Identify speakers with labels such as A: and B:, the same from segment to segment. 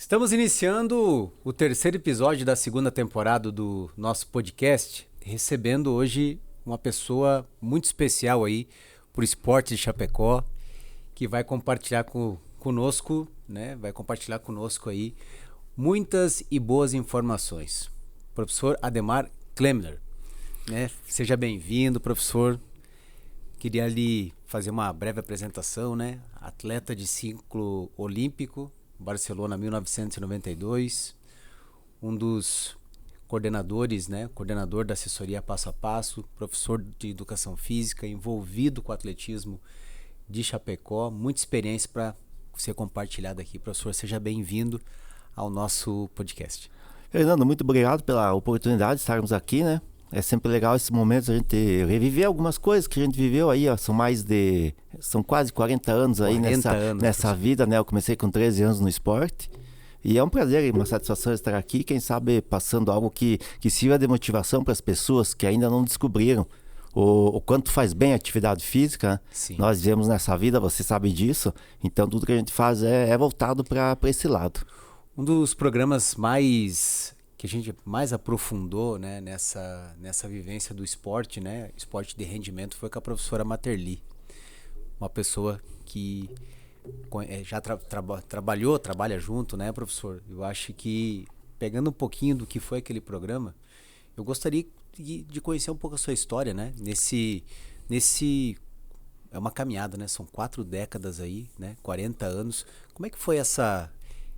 A: Estamos iniciando o terceiro episódio da segunda temporada do nosso podcast, recebendo hoje uma pessoa muito especial aí pro esporte de Chapecó, que vai compartilhar conosco, né? Vai compartilhar conosco aí muitas e boas informações. Professor Ademar Klemler, né? Seja bem-vindo, professor. Queria lhe fazer uma breve apresentação, né? Atleta de ciclo olímpico, Barcelona 1992, um dos coordenadores, né? Coordenador da assessoria Passo a Passo, professor de educação física, envolvido com o atletismo de Chapecó, muita experiência para ser compartilhada aqui. Professor, seja bem-vindo ao nosso podcast.
B: Fernando, muito obrigado pela oportunidade de estarmos aqui, né? É sempre legal esses momentos a gente reviver algumas coisas que a gente viveu aí, ó, são quase 40 anos aí nessa vida, né? Eu comecei com 13 anos no esporte e é um prazer e uma satisfação estar aqui, quem sabe passando algo que sirva de motivação para as pessoas que ainda não descobriram o quanto faz bem a atividade física.
A: Sim.
B: Nós vivemos nessa vida, você sabe disso, então tudo que a gente faz é voltado para esse lado.
A: Um dos programas que a gente mais aprofundou, né, nessa vivência do esporte, né, esporte de rendimento, foi com a professora Materli, uma pessoa que já trabalha junto, né, professor? Eu acho que, pegando um pouquinho do que foi aquele programa, eu gostaria de conhecer um pouco a sua história, né, é uma caminhada, né, são 4 décadas aí, né, 40 anos, como é que foi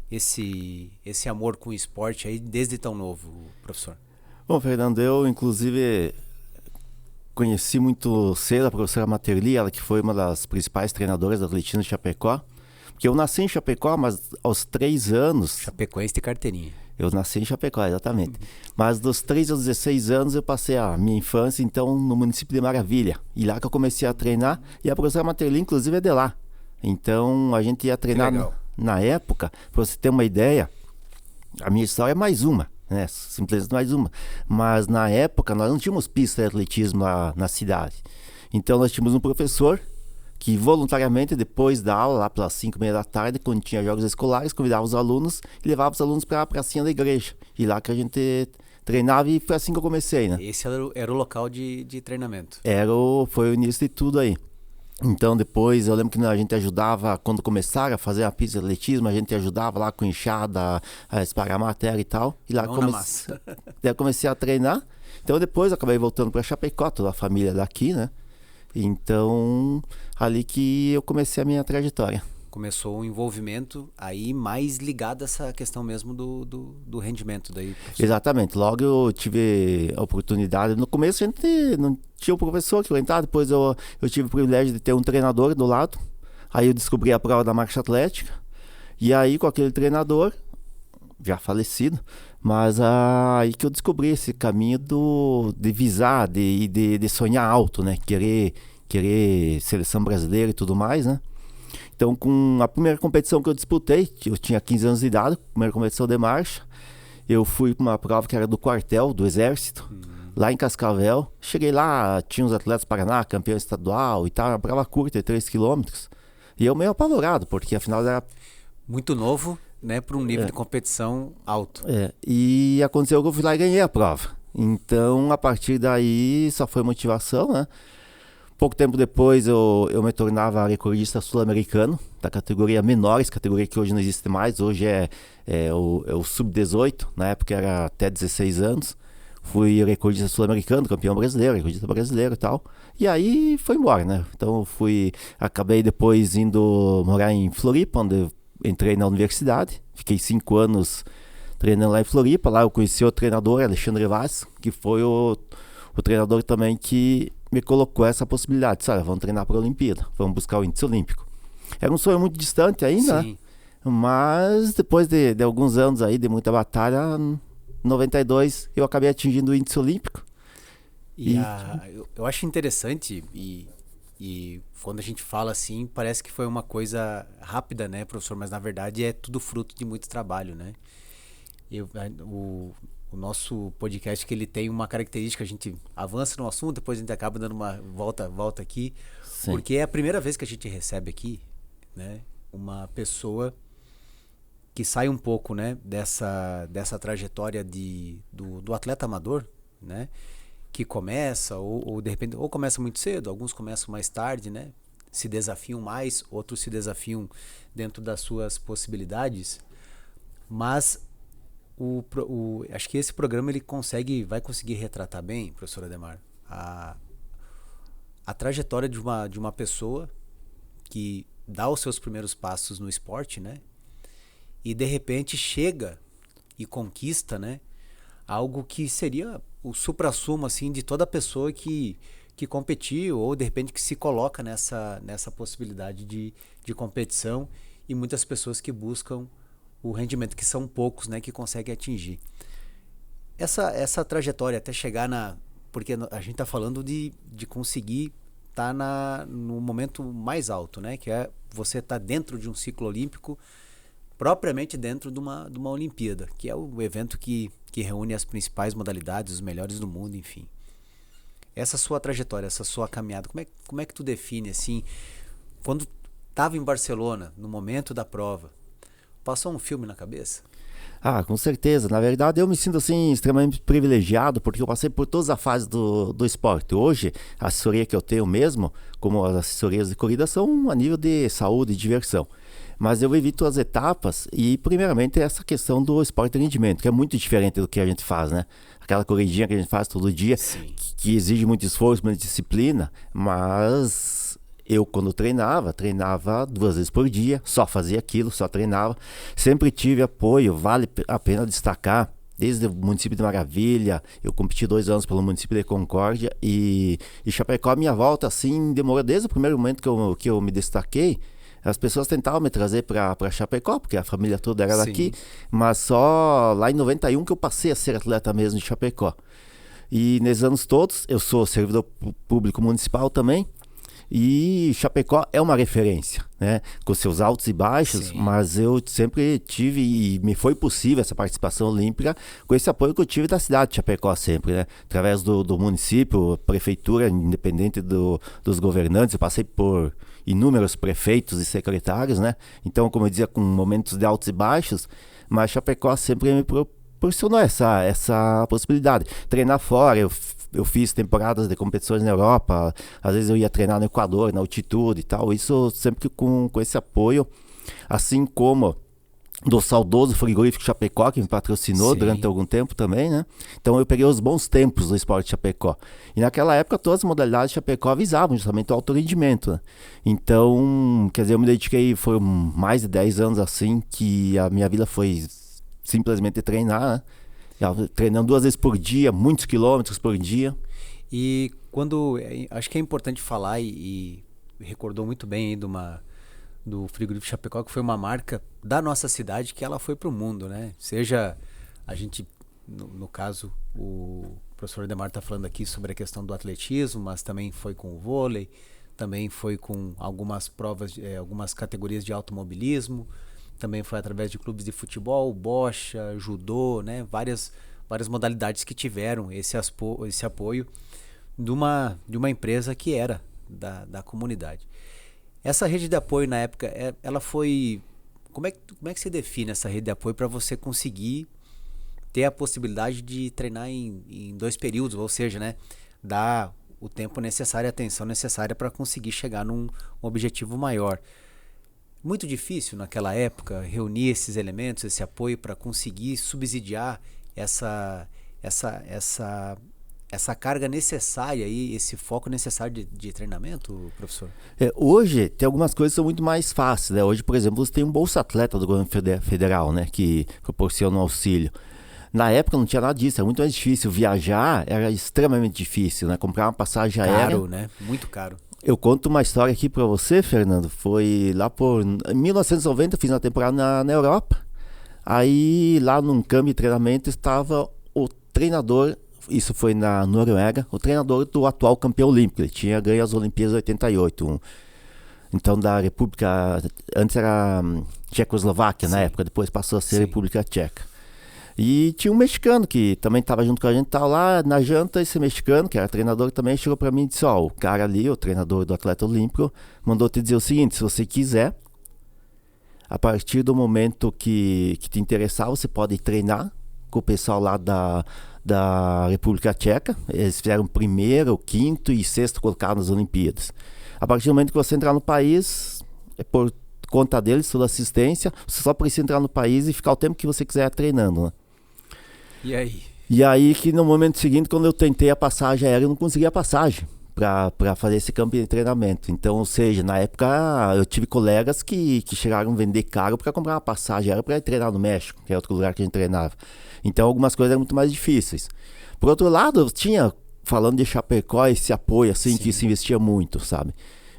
A: esse amor com o esporte aí desde tão novo, professor?
B: Bom, Fernando, eu inclusive conheci muito cedo a professora Materli, ela que foi uma das principais treinadoras do atletismo de Chapecó, porque eu nasci em Chapecó, mas aos 3 anos...
A: Chapecoense de carteirinha.
B: Eu nasci em Chapecó, exatamente. Mas dos 3 aos 16 anos eu passei a minha infância, então, no município de Maravilha. E lá que eu comecei a treinar, e a professora Materli, inclusive, é de lá. Então, a gente ia treinar na época, para você ter uma ideia, a minha história é mais uma, né? Simplesmente mais uma. Mas na época nós não tínhamos pista de atletismo lá na cidade. Então nós tínhamos um professor que voluntariamente, depois da aula, lá pelas 5:30 da tarde, quando tinha jogos escolares, convidava os alunos e levava os alunos para a pracinha da igreja. E lá que a gente treinava, e foi assim que eu comecei, né?
A: Esse era o local de treinamento.
B: Foi o início de tudo aí. Então depois eu lembro que a gente ajudava, quando começaram a fazer a pista de atletismo, a gente ajudava lá com enxada, a esparramar a terra e tal. E lá eu comecei a treinar. Então depois eu acabei voltando para Chapecó, toda a família daqui, né? Então ali que eu comecei a minha trajetória.
A: Começou o envolvimento aí mais ligado a essa questão mesmo do rendimento daí, professor.
B: Exatamente, logo eu tive a oportunidade, no começo a gente não tinha um professor que orientava, depois eu tive o privilégio de ter um treinador do lado, aí eu descobri a prova da marcha atlética, e aí com aquele treinador, já falecido, mas aí que eu descobri esse caminho de visar, de sonhar alto, né, querer seleção brasileira e tudo mais, né. Então, com a primeira competição que eu disputei, eu tinha 15 anos de idade, primeira competição de marcha, eu fui para uma prova que era do quartel, do Exército, lá em Cascavel. Cheguei lá, tinha uns atletas do Paraná, campeão estadual e tal, uma prova curta de 3 quilômetros. E eu meio apavorado, porque afinal era...
A: Muito novo, né, para um nível de competição alto.
B: E aconteceu que eu fui lá e ganhei a prova. Então, a partir daí, só foi motivação, né? Pouco tempo depois eu me tornava recordista sul-americano, da categoria menores, categoria que hoje não existe mais, hoje é o sub-18, na época era até 16 anos. Fui recordista sul-americano, campeão brasileiro, recordista brasileiro e tal. E aí foi embora, né? Então acabei depois indo morar em Floripa, onde eu entrei na universidade. Fiquei 5 anos treinando lá em Floripa. Lá eu conheci o treinador, Alexandre Vaz, que foi o treinador também que me colocou essa possibilidade. Sabe, vamos treinar para a Olimpíada, vamos buscar o índice olímpico. Era um sonho muito distante ainda,
A: sim,
B: né? Mas depois de alguns anos aí, de muita batalha, em 92 eu acabei atingindo o índice olímpico.
A: Eu acho interessante e quando a gente fala assim, parece que foi uma coisa rápida, né, professor? Mas na verdade é tudo fruto de muito trabalho, né? O nosso podcast, que ele tem uma característica, a gente avança no assunto, depois a gente acaba dando uma volta aqui,
B: Sim.
A: Porque é a primeira vez que a gente recebe aqui, né, uma pessoa que sai um pouco, né, dessa trajetória do atleta amador, né, que começa ou de repente ou começa muito cedo, alguns começam mais tarde, né, se desafiam mais, outros se desafiam dentro das suas possibilidades, mas acho que esse programa ele vai conseguir retratar bem, professor Ademar, a trajetória de uma pessoa que dá os seus primeiros passos no esporte, né? E de repente chega e conquista, né? Algo que seria o suprassumo assim de toda pessoa que competiu ou de repente que se coloca nessa possibilidade de competição, e muitas pessoas que buscam o rendimento, que são poucos, né, que conseguem atingir. Essa trajetória até chegar porque a gente está falando de conseguir estar no momento mais alto, né, que é você estar dentro de um ciclo olímpico, propriamente dentro de uma Olimpíada, que é o evento que reúne as principais modalidades, os melhores do mundo, enfim. Essa sua trajetória, essa sua caminhada, como é que tu define, assim, quando estava em Barcelona, no momento da prova, passou um filme na cabeça?
B: Ah, com certeza. Na verdade, eu me sinto assim extremamente privilegiado, porque eu passei por todas as fases do esporte. Hoje, a assessoria que eu tenho mesmo, como as assessorias de corrida, são a nível de saúde e diversão. Mas eu vivi todas as etapas e, primeiramente, essa questão do esporte de rendimento, que é muito diferente do que a gente faz, né? Aquela corridinha que a gente faz todo dia, que exige muito esforço, muita disciplina, mas eu, quando treinava 2 vezes por dia, só fazia aquilo, só treinava. Sempre tive apoio, vale a pena destacar, desde o município de Maravilha, eu competi 2 anos pelo município de Concórdia, e Chapecó, a minha volta, assim, demorou desde o primeiro momento que eu me destaquei. As pessoas tentavam me trazer para Chapecó, porque a família toda era daqui, mas só lá em 91 que eu passei a ser atleta mesmo de Chapecó. E nesses anos todos, eu sou servidor público municipal também, e Chapecó é uma referência, né? Com seus altos e baixos, mas eu sempre tive, e me foi possível essa participação olímpica com esse apoio que eu tive da cidade de Chapecó sempre, né? Através do município, prefeitura, independente dos governantes. Eu passei por inúmeros prefeitos e secretários, né? Então, como eu dizia, com momentos de altos e baixos, mas Chapecó sempre me proporcionou essa possibilidade. Treinar fora, eu fiz temporadas de competições na Europa, às vezes eu ia treinar no Equador, na altitude e tal, isso sempre com esse apoio, assim como do saudoso frigorífico Chapecó, que me patrocinou durante algum tempo também, né? Então eu peguei os bons tempos do esporte Chapecó. E naquela época todas as modalidades de Chapecó visavam justamente o alto rendimento, né? Então, quer dizer, eu me dediquei, foram mais de 10 anos assim, que a minha vida foi simplesmente treinar, né? Treinando 2 vezes por dia, muitos quilômetros por dia.
A: E acho que é importante falar, e recordou muito bem aí do frigorífico Chapecó, que foi uma marca da nossa cidade, que ela foi para o mundo, né? Seja a gente, no caso, o professor Ademar está falando aqui sobre a questão do atletismo, mas também foi com o vôlei, também foi com algumas provas, algumas categorias de automobilismo, também foi através de clubes de futebol, bocha, judô, né? Várias modalidades que tiveram esse apoio de uma empresa que era da comunidade. Essa rede de apoio na época, ela foi... Como é que você define essa rede de apoio para você conseguir ter a possibilidade de treinar em 2 períodos, ou seja, né, dar o tempo necessário, a atenção necessária para conseguir chegar num objetivo maior? Muito difícil naquela época reunir esses elementos, esse apoio para conseguir subsidiar essa carga necessária e esse foco necessário de treinamento, professor?
B: Hoje tem algumas coisas que são muito mais fáceis, né? Hoje, por exemplo, você tem um Bolsa Atleta do governo federal, né? Que proporciona um auxílio. Na época não tinha nada disso, era muito mais difícil. Viajar era extremamente difícil, né? Comprar uma passagem aérea.
A: Caro, né? Muito caro.
B: Eu conto uma história aqui para você, Fernando. Foi lá por 1990, eu fiz uma temporada na Europa. Aí lá num campo de treinamento estava o treinador, isso foi na Noruega, o treinador do atual campeão olímpico. Ele tinha ganho as Olimpíadas de 88. Então da República, antes era Tchecoslováquia na época, depois passou a ser República Tcheca. E tinha um mexicano que também estava junto com a gente, tava lá na janta. Esse mexicano, que era treinador também, chegou para mim e disse: o cara ali, o treinador do atleta olímpico, mandou te dizer o seguinte: se você quiser, A partir do momento que te interessar, você pode treinar com o pessoal lá da República Tcheca. Eles fizeram primeiro, quinto e sexto colocado nas Olimpíadas. A partir do momento que você entrar no país, é por conta deles, toda assistência, você só precisa entrar no país e ficar o tempo que você quiser treinando, né?
A: E aí?
B: E aí que no momento seguinte, quando eu tentei a passagem aérea, eu não consegui a passagem para fazer esse campo de treinamento. Então, ou seja, na época eu tive colegas que chegaram a vender caro para comprar uma passagem aérea para ir treinar no México, que é outro lugar que a gente treinava. Então, algumas coisas eram muito mais difíceis. Por outro lado, eu tinha, falando de Chapecó, esse apoio assim, que se investia muito, sabe?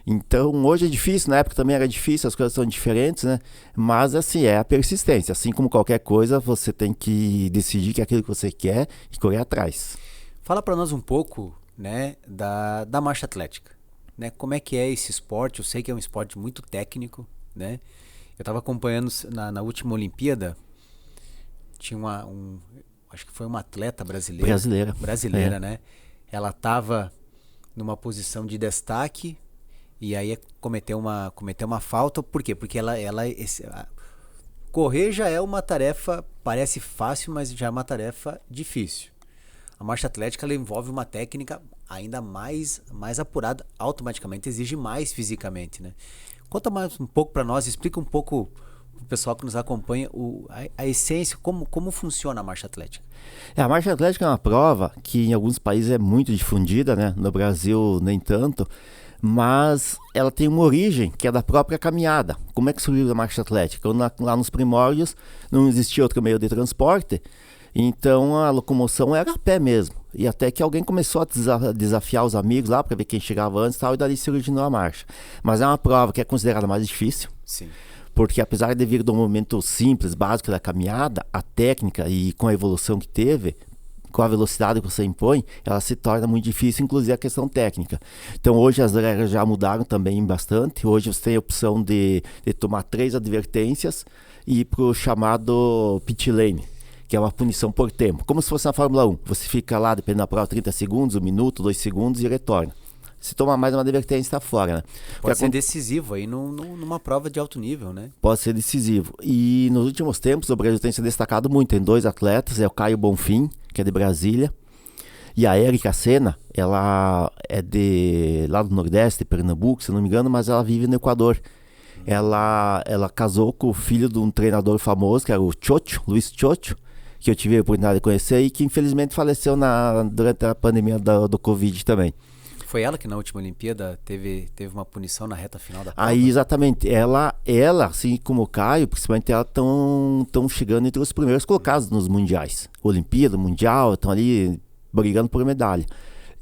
B: Então, hoje é difícil, na época também era difícil, as coisas são diferentes, né? Mas, assim, é a persistência. Assim como qualquer coisa, você tem que decidir que é aquilo que você quer e correr atrás.
A: Fala para nós um pouco, né, da marcha atlética, né? Como é que é esse esporte? Eu sei que é um esporte muito técnico, né? Eu estava acompanhando na última Olimpíada, tinha acho que foi uma atleta brasileira, né? Ela estava numa posição de destaque e aí cometeu uma falta. Por quê? Porque correr já é uma tarefa, parece fácil, mas já é uma tarefa difícil. A marcha atlética ela envolve uma técnica ainda mais apurada, automaticamente exige mais fisicamente, né? Conta mais um pouco para nós, explica um pouco para o pessoal que nos acompanha a essência, como funciona a marcha atlética.
B: A marcha atlética é uma prova que em alguns países é muito difundida, né? No Brasil nem tanto, mas ela tem uma origem que é da própria caminhada. Como é que surgiu a marcha atlética? Lá nos primórdios não existia outro meio de transporte, então a locomoção era a pé mesmo. E até que alguém começou a desafiar os amigos lá para ver quem chegava antes e tal, e dali se originou a marcha. Mas é uma prova que é considerada mais difícil.
A: Sim.
B: Porque apesar de vir de um movimento simples, básico da caminhada, a técnica e com a evolução que teve, com a velocidade que você impõe, ela se torna muito difícil, inclusive a questão técnica. Então hoje as regras já mudaram também bastante. Hoje você tem a opção de tomar 3 advertências e ir para o chamado pit lane, que é uma punição por tempo. Como se fosse na Fórmula 1. Você fica lá, dependendo da prova, 30 segundos, 1 minuto, 2 segundos e retorna. Se toma mais uma advertência, está fora, né?
A: Pode ser decisivo aí numa prova de alto nível, né?
B: Pode ser decisivo. E nos últimos tempos, o Brasil tem se destacado muito. Tem 2 atletas, é o Caio Bonfim, que é de Brasília, e a Érica Senna, ela é lá do Nordeste, de Pernambuco, se não me engano, mas ela vive no Equador. Ela casou com o filho de um treinador famoso, que era o Chocho, Luiz Chocho, que eu tive a oportunidade de conhecer e que infelizmente faleceu durante a pandemia do Covid também.
A: Foi ela que na última Olimpíada teve uma punição na reta final da prova?
B: Aí, exatamente. Ela, assim como o Caio, principalmente ela, estão chegando entre os primeiros colocados nos mundiais. Olimpíada, Mundial, estão ali brigando por medalha.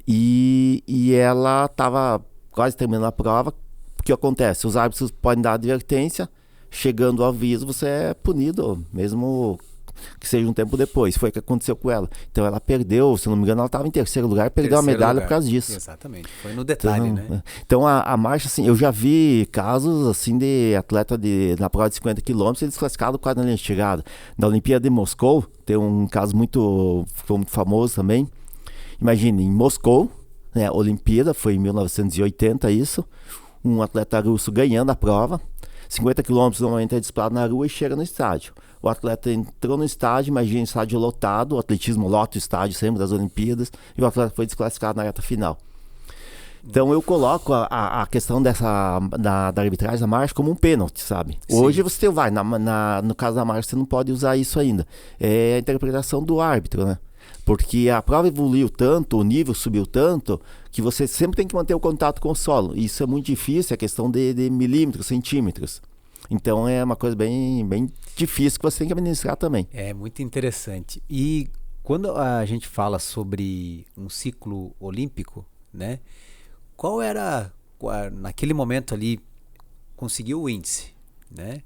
B: E ela estava quase terminando a prova. O que acontece? Os árbitros podem dar advertência, chegando ao aviso, você é punido, mesmo que seja um tempo depois. Foi o que aconteceu com ela. Então ela perdeu, se não me engano, ela estava em terceiro lugar, perdeu a medalha por causa disso.
A: Exatamente, foi no detalhe, né?
B: Então a marcha, assim, eu já vi casos assim de atleta na prova de 50 km, eles desclassificados quase na linha de chegada. Na Olimpíada de Moscou, tem um caso foi muito famoso também. Imagine, em Moscou, né, Olimpíada, foi em 1980 isso, um atleta russo ganhando a prova, 50 km normalmente é disputado na rua e chega no estádio. O atleta entrou no estádio, imagina estádio lotado, o atletismo lota o estádio sempre das Olimpíadas, e o atleta foi desclassificado na reta final. Então eu coloco a questão da arbitragem da marcha como um pênalti, sabe? Sim. Hoje você vai, no caso da marcha você não pode usar isso ainda. É a interpretação do árbitro, né? Porque a prova evoluiu tanto, o nível subiu tanto, que você sempre tem que manter o contato com o solo. Isso é muito difícil, é questão de milímetros, centímetros. Então é uma coisa bem, bem difícil que você tem que administrar também.
A: É muito interessante. E quando a gente fala sobre um ciclo olímpico, né? Qual era, naquele momento ali, conseguiu o índice, né?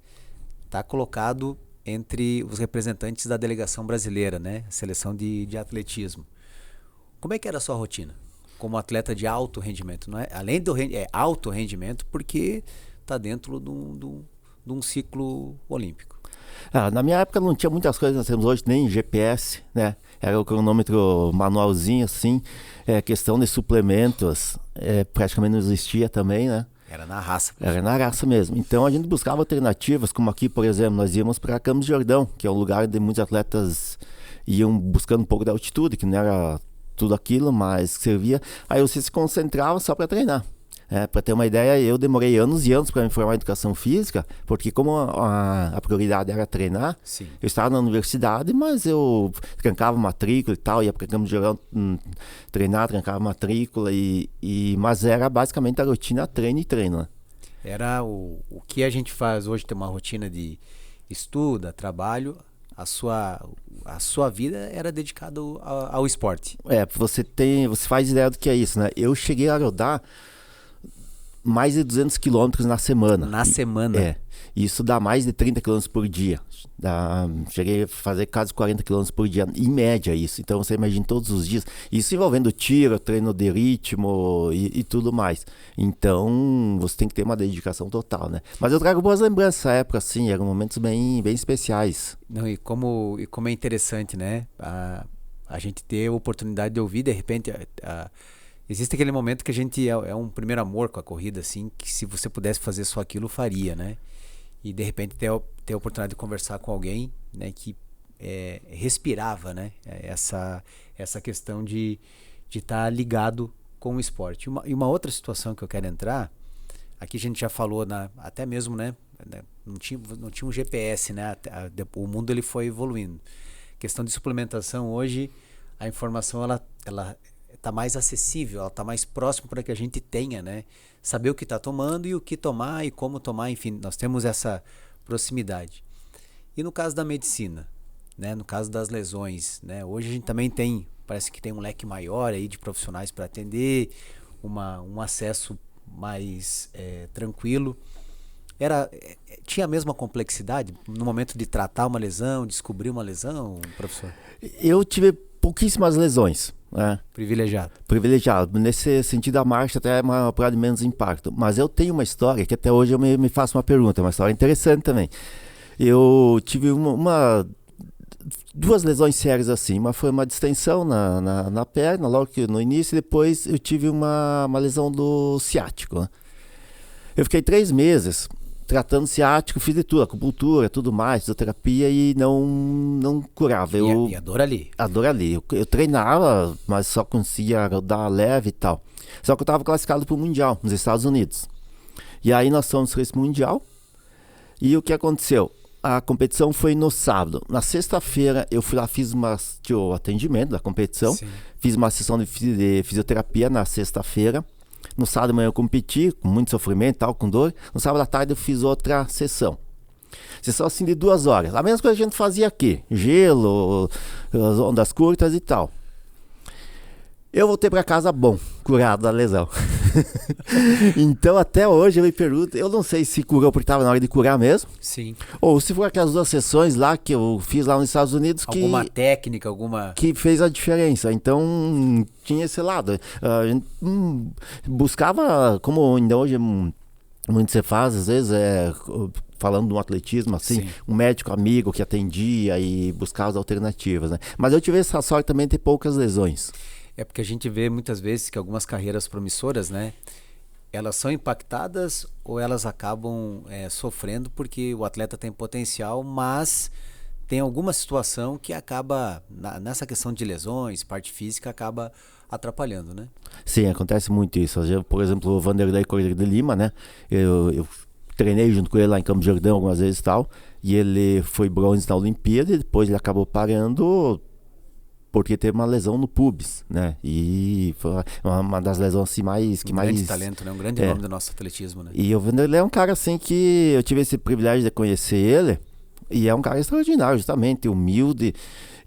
A: Tá colocado entre os representantes da delegação brasileira, né? A seleção de atletismo. Como é que era a sua rotina? Como atleta de alto rendimento, não é? Além do alto rendimento, porque está dentro de um ciclo olímpico.
B: Na minha época não tinha muitas coisas que nós temos hoje, nem GPS, né? Era o cronômetro manualzinho assim, questão de suplementos, praticamente não existia também, né?
A: Era na raça.
B: Era na raça mesmo. Então a gente buscava alternativas, como aqui, por exemplo, nós íamos para Campos do Jordão, que é um lugar onde muitos atletas iam buscando um pouco de altitude, que não era tudo aquilo, mas servia. Aí você se concentrava só para treinar. Para ter uma ideia, eu demorei anos e anos para me formar em educação física, porque como a prioridade era treinar,
A: Sim.
B: eu estava na universidade, mas eu trancava matrícula e tal, ia para Campos de Jordão treinar, trancava matrícula, mas era basicamente a rotina treino e treino. Né?
A: Era o que a gente faz hoje, ter uma rotina de estudo, trabalho, a sua vida era dedicada ao esporte.
B: Você faz ideia do que é isso, né? Eu cheguei a rodar mais de 200 quilômetros na semana.
A: Na semana?
B: Isso dá mais de 30 quilômetros por dia. Cheguei a fazer quase 40 quilômetros por dia, em média isso. Então você imagina todos os dias. Isso envolvendo tiro, treino de ritmo e tudo mais. Então você tem que ter uma dedicação total, né? Mas eu trago boas lembranças dessa época, assim, eram momentos bem, bem especiais.
A: Não, e como é interessante, né? A gente ter a oportunidade de ouvir, de repente... Existe aquele momento que a gente é um primeiro amor com a corrida, assim, que se você pudesse fazer só aquilo, faria, né? E de repente ter a oportunidade de conversar com alguém, né, que respirava, né, essa questão de estar ligado com o esporte. E uma outra situação que eu quero entrar, aqui a gente já falou, até mesmo, né, não tinha um GPS, né, o mundo ele foi evoluindo. Questão de suplementação, hoje a informação ela está mais acessível, ela está mais próxima para que a gente tenha, né? Saber o que está tomando e o que tomar e como tomar, enfim, nós temos essa proximidade. E no caso da medicina, né? No caso das lesões, né? Hoje a gente também parece que tem um leque maior aí de profissionais para atender, um acesso mais tranquilo. Tinha a mesma complexidade no momento de tratar uma lesão, descobrir uma lesão, professor?
B: Eu tive pouquíssimas lesões. Privilegiado. Nesse sentido, a marcha até é uma parada de menos impacto. Mas eu tenho uma história que até hoje eu me faço uma pergunta, uma história interessante também. Eu tive duas lesões sérias assim. Uma foi uma distensão na perna, logo que no início, e depois eu tive uma lesão do ciático. Né? Eu fiquei 3 meses tratando ciático, fiz de tudo, acupuntura, tudo mais, fisioterapia e não curava.
A: E a dor ali?
B: A dor ali. Eu treinava, mas só conseguia rodar leve e tal. Só que eu estava classificado para o Mundial, nos Estados Unidos. E aí nós fomos para esse Mundial. E o que aconteceu? A competição foi no sábado. Na sexta-feira eu fui lá, fiz o atendimento da competição. Sim. Fiz uma sessão de fisioterapia na sexta-feira. No sábado de manhã eu competi, com muito sofrimento e tal, com dor. No sábado à tarde eu fiz outra sessão. Sessão assim de 2 horas. A mesma coisa que a gente fazia aqui. Gelo, ondas curtas e tal. Eu voltei para casa curado da lesão. Então até hoje eu me pergunto, eu não sei se curou porque estava na hora de curar mesmo.
A: Sim.
B: Ou se foi aquelas 2 sessões lá que eu fiz lá nos Estados Unidos
A: alguma técnica, alguma...
B: que fez a diferença. Então tinha esse lado. A gente buscava, como ainda hoje muito se faz, às vezes falando de um atletismo assim, sim, um médico amigo que atendia e buscava as alternativas, né? Mas eu tive essa sorte também de ter poucas lesões.
A: Porque a gente vê muitas vezes que algumas carreiras promissoras, né, elas são impactadas ou elas acabam sofrendo porque o atleta tem potencial, mas tem alguma situação que acaba, nessa questão de lesões, parte física, acaba atrapalhando, né? Sim,
B: acontece muito isso. Por exemplo, o Vanderlei Cordeiro de Lima, né, eu treinei junto com ele lá em Campos do Jordão algumas vezes e tal, e ele foi bronze na Olimpíada e depois ele acabou parando porque teve uma lesão no pubis, né? E foi uma das lesões assim
A: grande talento, né? Um grande nome do nosso atletismo, né?
B: E o Vanderlei é um cara assim que eu tive esse privilégio de conhecer ele, e é um cara extraordinário, justamente, humilde,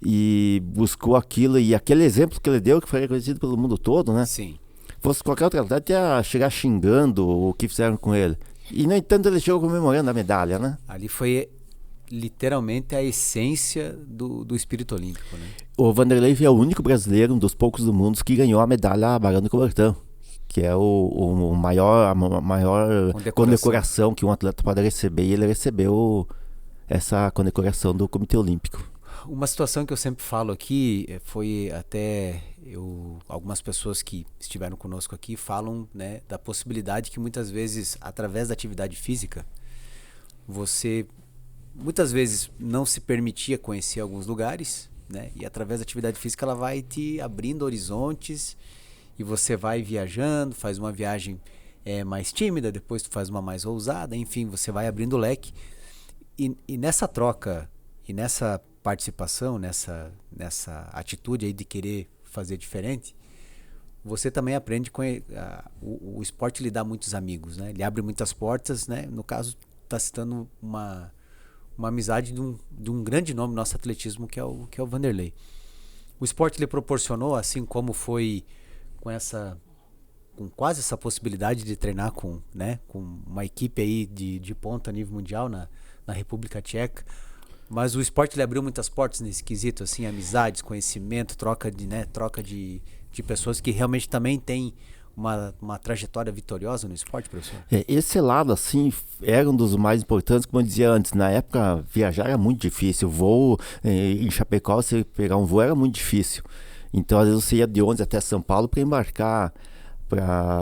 B: e buscou aquilo, e aquele exemplo que ele deu, que foi reconhecido pelo mundo todo, né?
A: Sim.
B: Fosse qualquer outro atleta ia chegar xingando o que fizeram com ele. E, no entanto, ele chegou comemorando a medalha, né?
A: Ali foi literalmente a essência do espírito olímpico, né?
B: O Vanderlei é o único brasileiro, um dos poucos do mundo, que ganhou a medalha Barão do Cobertão, que é a maior condecoração que um atleta pode receber, e ele recebeu essa condecoração do Comitê Olímpico.
A: Uma situação que eu sempre falo aqui foi até algumas pessoas que estiveram conosco aqui falam, né, da possibilidade que muitas vezes, através da atividade física, você muitas vezes não se permitia conhecer alguns lugares, né, e através da atividade física ela vai te abrindo horizontes e você vai viajando, faz uma viagem mais tímida, depois tu faz uma mais ousada, enfim, você vai abrindo o leque e nessa troca e nessa participação, nessa atitude aí de querer fazer diferente, você também aprende com o esporte lhe dá muitos amigos, né? Ele abre muitas portas, né? No caso, está citando uma amizade de um grande nome no nosso atletismo, que é o Vanderlei. O esporte lhe proporcionou, assim como foi com quase essa possibilidade de treinar com uma equipe aí de ponta a nível mundial na República Tcheca. Mas o esporte lhe abriu muitas portas nesse quesito, assim, amizades, conhecimento, troca de pessoas que realmente também têm uma trajetória vitoriosa no esporte, professor?
B: Esse lado, assim, era um dos mais importantes, como eu dizia antes. Na época, viajar era muito difícil. O voo em Chapecó, você pegar um voo era muito difícil. Então, às vezes, você ia de ônibus até São Paulo para embarcar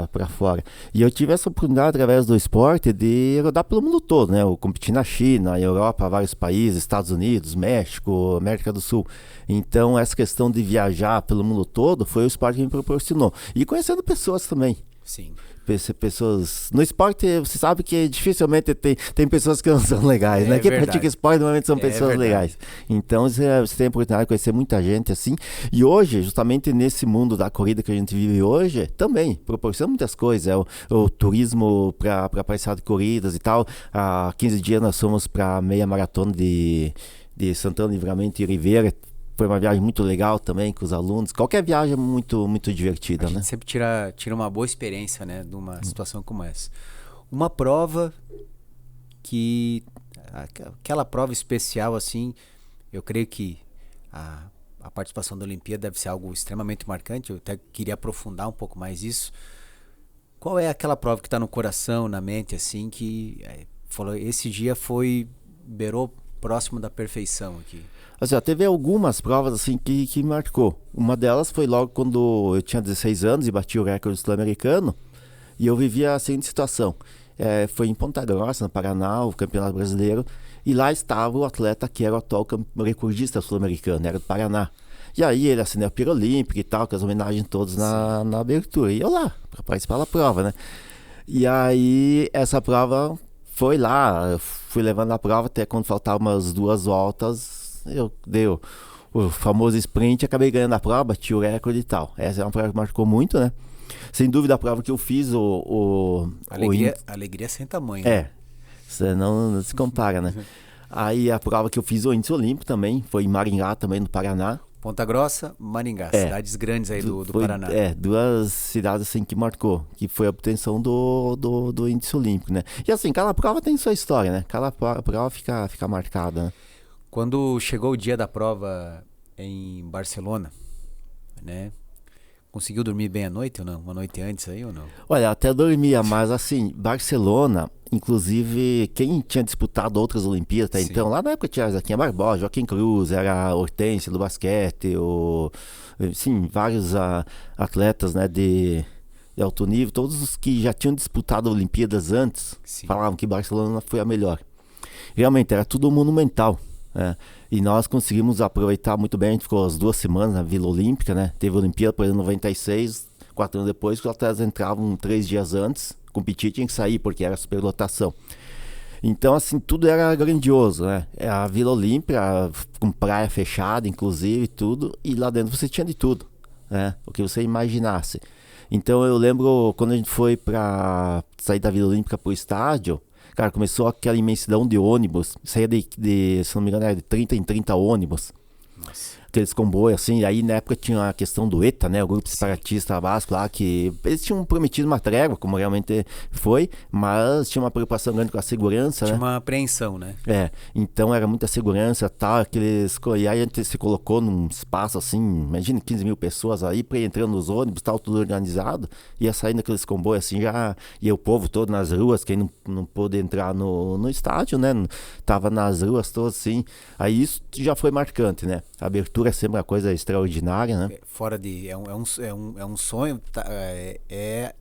B: para fora. E eu tive essa oportunidade, através do esporte, de rodar pelo mundo todo, né? Eu competi na China, Europa, vários países, Estados Unidos, México, América do Sul. Então, essa questão de viajar pelo mundo todo foi o esporte que me proporcionou. E conhecendo pessoas também.
A: Sim.
B: Pessoas no esporte, você sabe que dificilmente tem pessoas que não são legais, né? Quem pratica esporte normalmente são pessoas legais. Então você tem a oportunidade de conhecer muita gente assim. E hoje, justamente nesse mundo da corrida que a gente vive hoje, também proporciona muitas coisas. O turismo para participar de corridas e tal. Há 15 dias nós fomos para a meia maratona de Santana Livramento e Ribeira. Foi uma viagem muito legal também com os alunos. Qualquer viagem é muito, muito divertida, né?
A: A gente sempre tira uma boa experiência, né, de uma situação como essa. Uma prova aquela prova especial, assim, eu creio que a participação da Olimpíada deve ser algo extremamente marcante. Eu até queria aprofundar um pouco mais isso. Qual é aquela prova que está no coração, na mente, assim, que falou, esse dia beirou próximo da perfeição aqui?
B: Assim, teve algumas provas assim que marcou. Uma delas foi logo quando eu tinha 16 anos e bati o recorde sul-americano. E eu vivia a seguinte situação. Foi em Ponta Grossa, no Paraná, o Campeonato Brasileiro. E lá estava o atleta que era o atual recordista sul-americano, era do Paraná. E aí ele assinou a Pira Olímpica e tal, com as homenagens todas na abertura. E eu lá, para participar da prova, né? E aí essa prova foi lá, eu fui levando a prova até quando faltavam umas 2 voltas. Eu dei o famoso sprint, acabei ganhando a prova, bati o recorde e tal. Essa é uma prova que marcou muito, né? Sem dúvida a prova que eu fiz
A: alegria sem tamanho.
B: Você não se compara, né? Aí a prova que eu fiz o índice olímpico também, foi em Maringá, também no Paraná.
A: Ponta Grossa, Maringá, cidades grandes aí do Paraná.
B: 2 cidades assim que marcou, que foi a obtenção do índice olímpico, né? E assim, cada prova tem sua história, né? Cada prova fica marcada, né?
A: Quando chegou o dia da prova em Barcelona, né? Conseguiu dormir bem à noite ou não? Uma noite antes aí ou não?
B: Olha, até dormia, mas assim, Barcelona, inclusive, quem tinha disputado outras Olimpíadas até então, lá na época tinha Zequinha Barbosa, Joaquim Cruz, era a Hortência do basquete, vários atletas, né, de alto nível, todos os que já tinham disputado Olimpíadas antes, falavam que Barcelona foi a melhor. Realmente, era tudo monumental. E nós conseguimos aproveitar muito bem. A gente ficou as 2 semanas na Vila Olímpica, né? Teve a Olimpíada, por exemplo, em 96, 4 anos depois, que os atletas entravam 3 dias antes, competir, tinha que sair porque era superlotação. Então, assim, tudo era grandioso, né? A Vila Olímpica, com praia fechada, inclusive, tudo, e lá dentro você tinha de tudo, né? O que você imaginasse. Então, eu lembro quando a gente foi para sair da Vila Olímpica pro estádio. Cara, começou aquela imensidão de ônibus. Saía se não me engano, era de 30 em 30 ônibus.
A: Nossa.
B: aqueles comboios, assim, e aí na época tinha a questão do ETA, né, o grupo separatista basco lá, que eles tinham prometido uma trégua, como realmente foi, mas tinha uma preocupação grande com a segurança,
A: Tinha
B: né?
A: uma apreensão, né?
B: Então era muita segurança, tal, e aí a gente se colocou num espaço assim, imagina 15 mil pessoas aí, pra ir entrando nos ônibus, tal, tudo organizado, ia saindo aqueles comboios assim, já ia o povo todo nas ruas, quem não pôde entrar no estádio, né, tava nas ruas todas assim, aí isso já foi marcante, né, a abertura é sempre uma coisa extraordinária, né.
A: Fora de... É um sonho,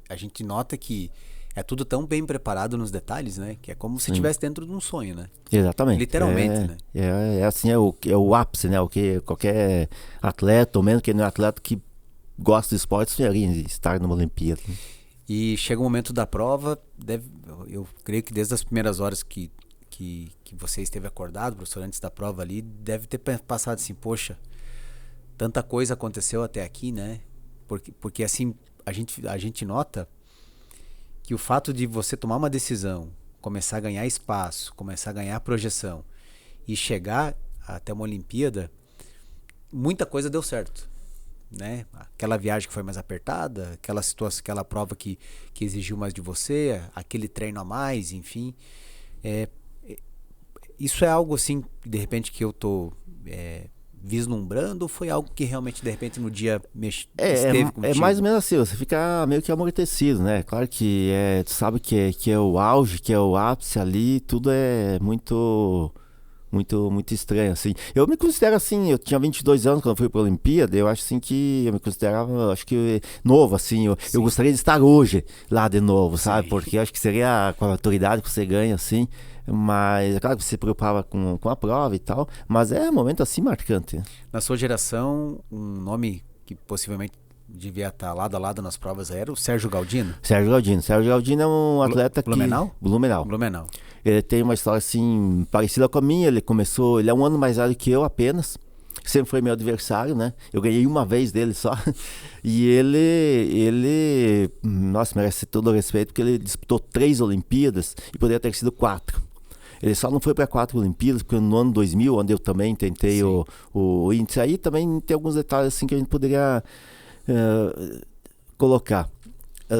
A: a gente nota que é tudo tão bem preparado nos detalhes, né? Que é como se estivesse dentro de um sonho, né?
B: Exatamente.
A: Literalmente, né?
B: É assim, é o ápice, né? O que qualquer atleta, ou mesmo que não é atleta que gosta de esporte, sonharia em estar numa Olimpíada.
A: E chega o momento da prova, eu creio que desde as primeiras horas que você esteve acordado, professor, antes da prova ali, deve ter passado assim, poxa, tanta coisa aconteceu até aqui, né? Porque assim, a gente nota que o fato de você tomar uma decisão, começar a ganhar espaço, começar a ganhar projeção e chegar até uma Olimpíada, muita coisa deu certo, né? Aquela viagem que foi mais apertada, aquela situação, aquela prova que exigiu mais de você, aquele treino a mais, enfim, isso é algo assim, de repente, que eu tô vislumbrando, ou foi algo que realmente, de repente, no dia esteve contigo?
B: É mais ou menos assim, você fica meio que amortecido, né? Claro que tu sabe que é o auge, que é o ápice ali, tudo é muito estranho, assim. Eu me considero assim, eu tinha 22 anos quando eu fui pra Olimpíada, eu acho assim que eu me considerava, acho que novo, assim, eu gostaria de estar hoje lá de novo, sabe? Porque eu acho que seria com a autoridade que você ganha, assim, mas é claro que você se preocupava com a prova e tal, mas é um momento assim marcante. Né?
A: Na sua geração, um nome que possivelmente devia estar lado a lado nas provas era o Sérgio Galdino?
B: Sérgio Galdino é um atleta
A: Blumenau? Blumenau.
B: Ele tem uma história assim parecida com a minha, ele é um ano mais velho que eu apenas, sempre foi meu adversário, né? Eu ganhei uma vez dele só. E nossa, merece todo o respeito, porque ele disputou 3 Olimpíadas e poderia ter sido 4. Ele só não foi para 4 Olimpíadas, porque no ano 2000, onde eu também tentei o índice, aí também tem alguns detalhes assim que a gente poderia colocar.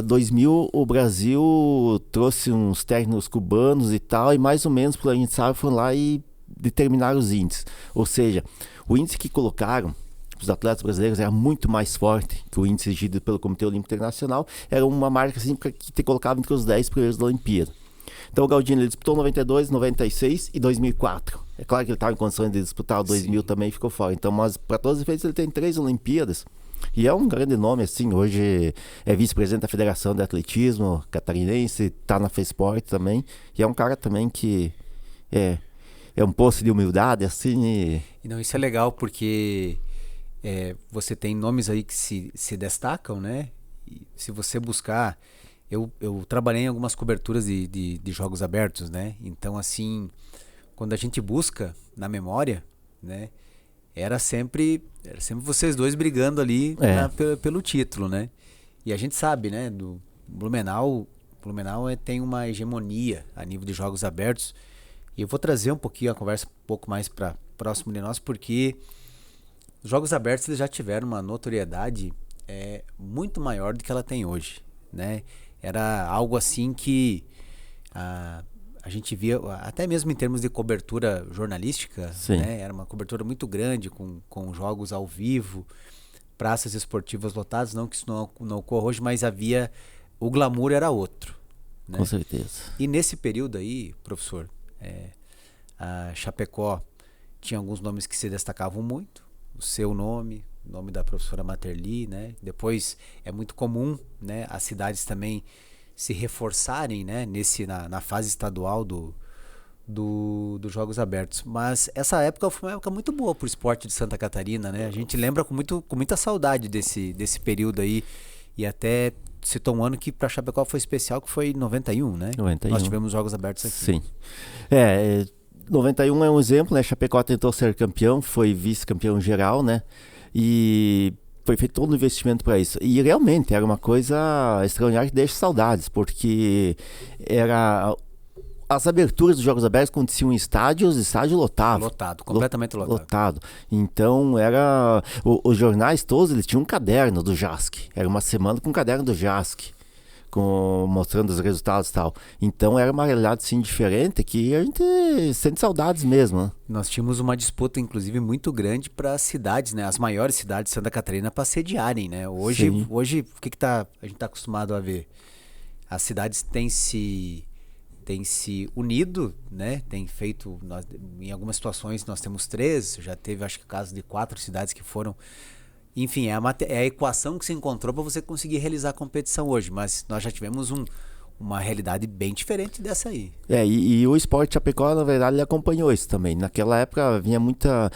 B: 2000, o Brasil trouxe uns técnicos cubanos e tal, e mais ou menos, pelo que a gente sabe, foram lá e determinaram os índices. Ou seja, o índice que colocaram os atletas brasileiros era muito mais forte que o índice exigido pelo Comitê Olímpico Internacional. Era uma marca assim, que te colocava entre os 10 primeiros da Olimpíada. Então o Galdino ele disputou 92, 96 e 2004. É claro que ele estava em condições de disputar o 2000 também, ficou fora. Então, mas para todos os efeitos ele tem 3 Olimpíadas. E é um grande nome, assim, hoje é vice-presidente da Federação de Atletismo Catarinense, está na FESPORT também, e é um cara também que é um poço de humildade, assim.
A: E não, isso é legal porque você tem nomes aí que se destacam, né? E se você buscar, eu trabalhei em algumas coberturas de jogos abertos, né? Então, assim, quando a gente busca na memória, né? Era sempre vocês dois brigando ali pelo título, né? E a gente sabe, né? Do Blumenau tem uma hegemonia a nível de jogos abertos. E eu vou trazer um pouquinho a conversa um pouco mais para próximo de nós, porque os jogos abertos eles já tiveram uma notoriedade muito maior do que ela tem hoje, né? Era algo assim que a gente via, até mesmo em termos de cobertura jornalística, né? Era uma cobertura muito grande, com jogos ao vivo, praças esportivas lotadas, não que isso não ocorra hoje, mas o glamour era outro. Né?
B: Com certeza.
A: E nesse período aí, professor, a Chapecó tinha alguns nomes que se destacavam muito, o seu nome, o nome da professora Materli, né? Depois é muito comum, né, as cidades também se reforçarem, né, na fase estadual dos Jogos Abertos. Mas essa época foi uma época muito boa pro esporte de Santa Catarina, né? A gente lembra com muita saudade desse período aí. E até citou um ano que para Chapecó foi especial, que foi 91, né?
B: 91.
A: Nós tivemos Jogos Abertos aqui.
B: Sim. 91 é um exemplo, né? Chapecó tentou ser campeão, foi vice-campeão geral, né? E foi feito todo o investimento para isso. E realmente era uma coisa extraordinária que deixa saudades, porque era as aberturas dos Jogos Abertos aconteciam em estádios, estádio lotado.
A: Lotado, completamente lotado.
B: Então, os jornais todos, eles tinham um caderno do JASC. Era uma semana com um caderno do JASC, mostrando os resultados e tal. Então, era uma realidade, sim, diferente, que a gente sente saudades mesmo, né?
A: Nós tínhamos uma disputa, inclusive, muito grande para as cidades, né? As maiores cidades de Santa Catarina para sediarem, né? Hoje o que a gente está acostumado a ver? As cidades têm se unido, né? Tem feito, em algumas situações nós temos 3, já teve acho que casos de 4 cidades que foram, enfim, é a equação que se encontrou para você conseguir realizar a competição hoje, mas nós já tivemos uma realidade bem diferente dessa aí.
B: E o Esporte Chapecó, na verdade, ele acompanhou isso também. Naquela época veio muita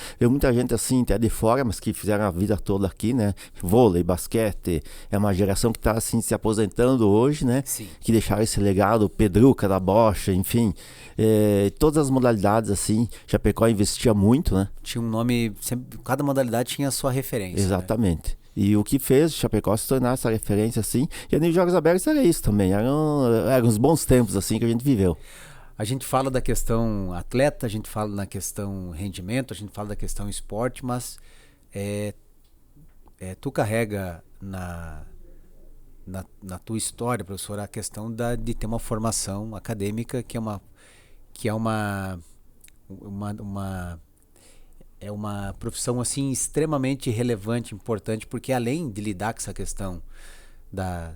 B: gente assim, até de fora, mas que fizeram a vida toda aqui, né? Vôlei, basquete, é uma geração que está assim, se aposentando hoje, né?
A: Sim.
B: Que deixaram esse legado, Pedruca da Bocha, enfim. Todas as modalidades, assim, Chapecó investia muito, né?
A: Tinha um nome, sempre, cada modalidade tinha a sua referência.
B: Exatamente.
A: Né?
B: E o que fez o Chapecó se tornar essa referência assim, e nos Jogos Abertos era isso também, eram uns bons tempos assim que a gente viveu.
A: A gente fala da questão atleta, a gente fala na questão rendimento, a gente fala da questão esporte, mas tu carrega na tua história, professor, a questão de ter uma formação acadêmica que é uma profissão assim extremamente relevante, importante, porque além de lidar com essa questão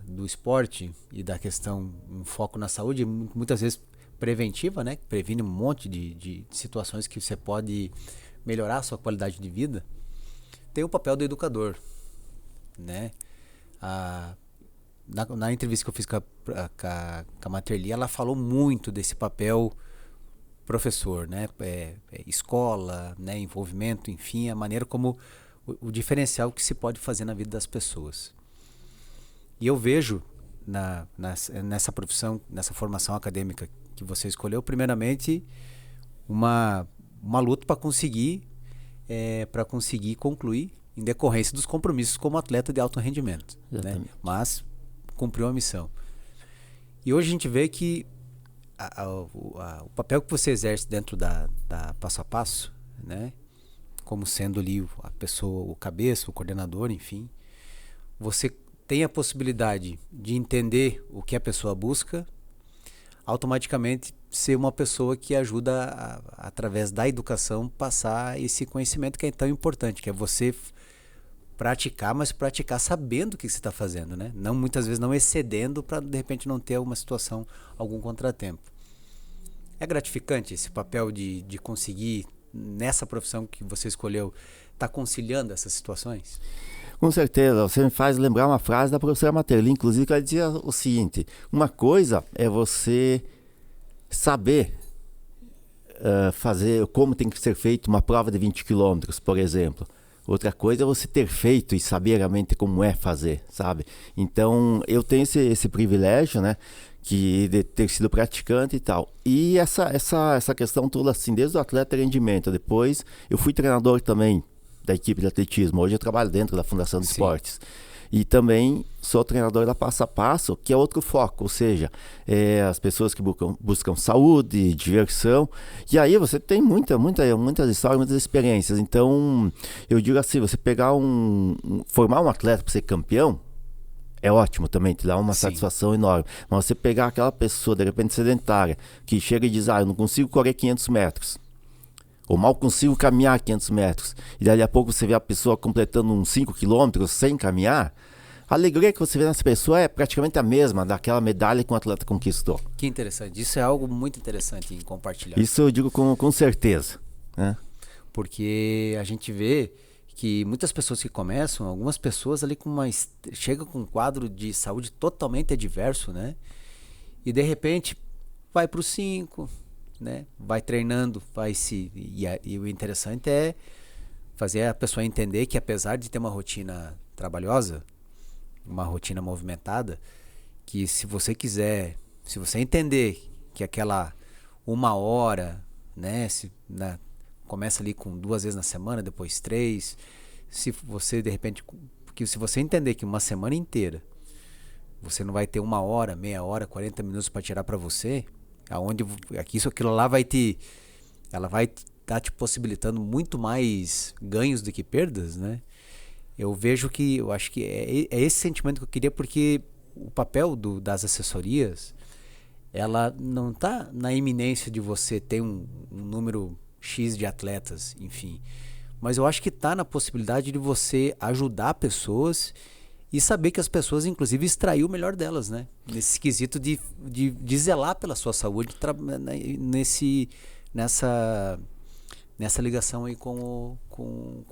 A: do esporte e da questão, um foco na saúde, muitas vezes preventiva, né? Que previne um monte de situações que você pode melhorar a sua qualidade de vida, tem o papel do educador, né? Na entrevista que eu fiz com a Materli, ela falou muito desse papel professor, né? Escola, né? Envolvimento, enfim, a maneira como o diferencial que se pode fazer na vida das pessoas. E eu vejo nessa profissão, nessa formação acadêmica que você escolheu, primeiramente uma luta para conseguir concluir em decorrência dos compromissos como atleta de alto rendimento, né? Mas cumpriu a missão. E hoje a gente vê que o papel que você exerce dentro da Passo a Passo, né? Como sendo ali a pessoa, o cabeça, o coordenador, enfim, você tem a possibilidade de entender o que a pessoa busca, automaticamente ser uma pessoa que ajuda através da educação passar esse conhecimento que é tão importante, que é você praticar, mas praticar sabendo o que você está fazendo, né? Não, muitas vezes não excedendo para de repente não ter alguma situação, algum contratempo. É gratificante esse papel de conseguir, nessa profissão que você escolheu, estar conciliando essas situações?
B: Com certeza, você me faz lembrar uma frase da professora Materli, inclusive, que ela dizia o seguinte: uma coisa é você saber fazer como tem que ser feita uma prova de 20 quilômetros, por exemplo. Outra coisa é você ter feito e saber realmente como é fazer, sabe? Então, eu tenho esse privilégio, né? De ter sido praticante e tal. E essa questão toda, assim, desde o atleta de rendimento, depois eu fui treinador também da equipe de atletismo. Hoje eu trabalho dentro da Fundação de Esportes. E também sou treinador da Passo a Passo, que é outro foco, ou seja, as pessoas que buscam saúde, diversão. E aí você tem muitas histórias, muitas experiências. Então, eu digo assim, você pegar formar um atleta para ser campeão, é ótimo também, te dá uma satisfação enorme. Mas você pegar aquela pessoa, de repente sedentária, que chega e diz, eu não consigo correr 500 metros. Ou mal consigo caminhar 500 metros. E daí a pouco você vê a pessoa completando uns 5 quilômetros sem caminhar. A alegria que você vê nessa pessoa é praticamente a mesma daquela medalha que um atleta conquistou.
A: Que interessante. Isso é algo muito interessante em compartilhar.
B: Isso eu digo com certeza, né?
A: Porque a gente vê que muitas pessoas que começam, algumas pessoas ali chegam com um quadro de saúde totalmente adverso, né? E de repente vai para os 5... né? Vai treinando, e o interessante é fazer a pessoa entender que apesar de ter uma rotina trabalhosa, uma rotina movimentada, que se você entender que aquela 1 hora, né? Começa ali com 2 vezes na semana, depois 3, se você de repente, porque se você entender que uma semana inteira você não vai ter 1 hora, meia hora, 40 minutos para tirar para você, aonde aquilo lá ela vai estar te possibilitando muito mais ganhos do que perdas, né? Eu acho que é esse sentimento que eu queria, porque o papel das assessorias, ela não está na iminência de você ter um número X de atletas, enfim. Mas eu acho que está na possibilidade de você ajudar pessoas e saber que as pessoas, inclusive, extrair o melhor delas, né? Nesse quesito de zelar pela sua saúde, nessa ligação aí com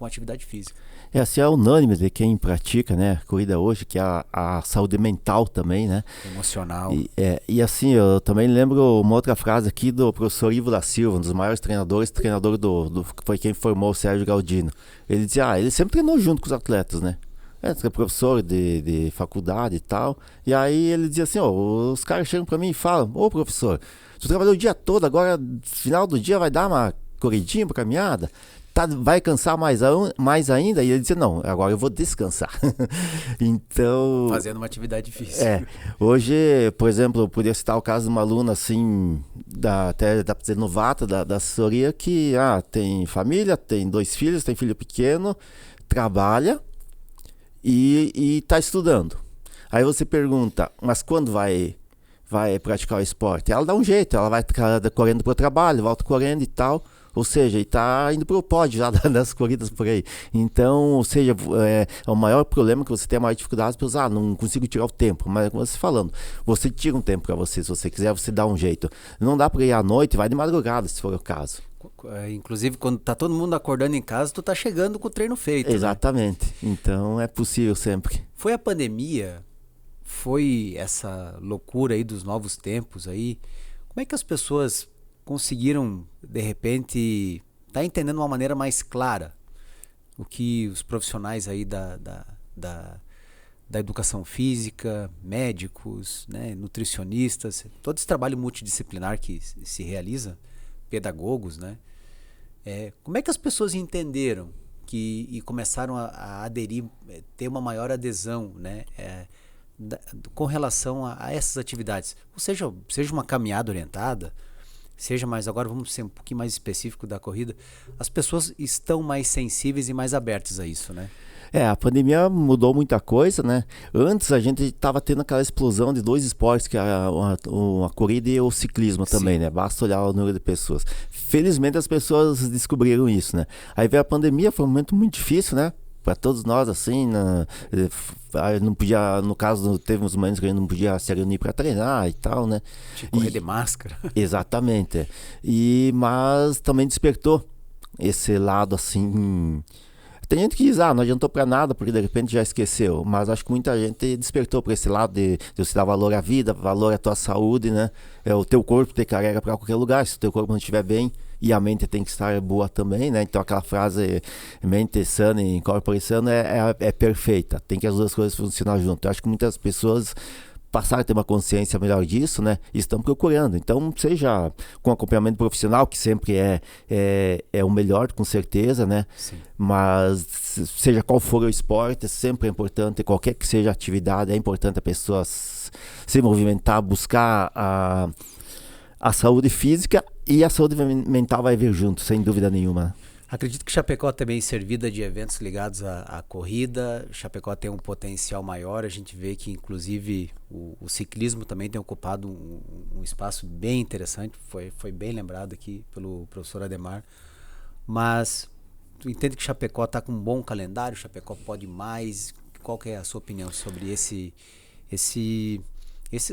A: a atividade física.
B: Assim, é unânime de quem pratica, né, corrida hoje, que é a saúde mental também, né?
A: Emocional.
B: E assim, eu também lembro uma outra frase aqui do professor Ivo da Silva, um dos maiores treinador foi quem formou o Sérgio Galdino. Ele dizia, ele sempre treinou junto com os atletas, né? É professor de faculdade e tal. E aí ele dizia assim, os caras chegam pra mim e falam, professor, tu trabalhou o dia todo, agora no final do dia vai dar uma corridinha, uma caminhada? Vai cansar mais ainda? E ele dizia, não, agora eu vou descansar. Então...
A: Fazendo uma atividade física.
B: Hoje, por exemplo, eu poderia citar o caso de uma aluna, assim, até dá pra dizer novata, da assessoria, que tem família, tem 2 filhos, tem filho pequeno, trabalha e tá estudando. Aí você pergunta, mas quando vai praticar o esporte? Ela dá um jeito, ela vai correndo pro trabalho, volta correndo e tal. Ou seja, e tá indo pro pódio já das corridas por aí. Então, ou seja, é o maior problema que você tem, a maior dificuldade, para não consigo tirar o tempo. Mas como você falando, você tira um tempo para você, se você quiser, você dá um jeito. Não dá para ir à noite, vai de madrugada, se for o caso.
A: Inclusive, quando tá todo mundo acordando em casa, tu tá chegando com o treino feito.
B: Exatamente. Né? Então, é possível sempre.
A: Foi a pandemia, foi essa loucura aí dos novos tempos aí. Como é que as pessoas conseguiram, de repente, tá entendendo de uma maneira mais clara o que os profissionais aí da educação física, médicos, né, nutricionistas, todo esse trabalho multidisciplinar que se realiza, pedagogos, né? Como é que as pessoas entenderam e começaram a aderir, ter uma maior adesão, né, com relação a essas atividades? Ou seja uma caminhada orientada, mas agora vamos ser um pouquinho mais específico da corrida, as pessoas estão mais sensíveis e mais abertas a isso, né?
B: A pandemia mudou muita coisa, né? Antes a gente estava tendo aquela explosão de 2 esportes, que é a corrida e o ciclismo também, Sim. né? Basta olhar o número de pessoas. Felizmente as pessoas descobriram isso, né? Aí veio a pandemia, foi um momento muito difícil, né? Para todos nós, assim, não podia, no caso, teve uns momentos que a gente não podia se reunir para treinar e tal, né?
A: Tinha que correr de máscara.
B: Exatamente. Mas também despertou esse lado, assim... Tem gente que diz, não adiantou para nada, porque de repente já esqueceu. Mas acho que muita gente despertou para esse lado de você dar valor à vida, valor à tua saúde, né? O teu corpo te carrega para qualquer lugar, se o teu corpo não estiver bem, e a mente tem que estar boa também, né? Então aquela frase, mente sana e corpo sano, é perfeita. Tem que as duas coisas funcionar junto. Eu acho que muitas pessoas passaram a ter uma consciência melhor disso, né? E estão procurando. Então, seja com acompanhamento profissional, que sempre é o melhor, com certeza, né?
A: Sim.
B: Mas seja qual for o esporte, sempre é importante, qualquer que seja a atividade, é importante a pessoa se movimentar, buscar a saúde física, e a saúde mental vai vir junto, sem dúvida nenhuma.
A: Acredito que Chapecó também servida de eventos ligados à corrida. Chapecó tem um potencial maior. A gente vê que, inclusive, o ciclismo também tem ocupado um espaço bem interessante. Foi bem lembrado aqui pelo professor Ademar. Mas tu entende que Chapecó está com um bom calendário? Chapecó pode mais? Qual que é a sua opinião sobre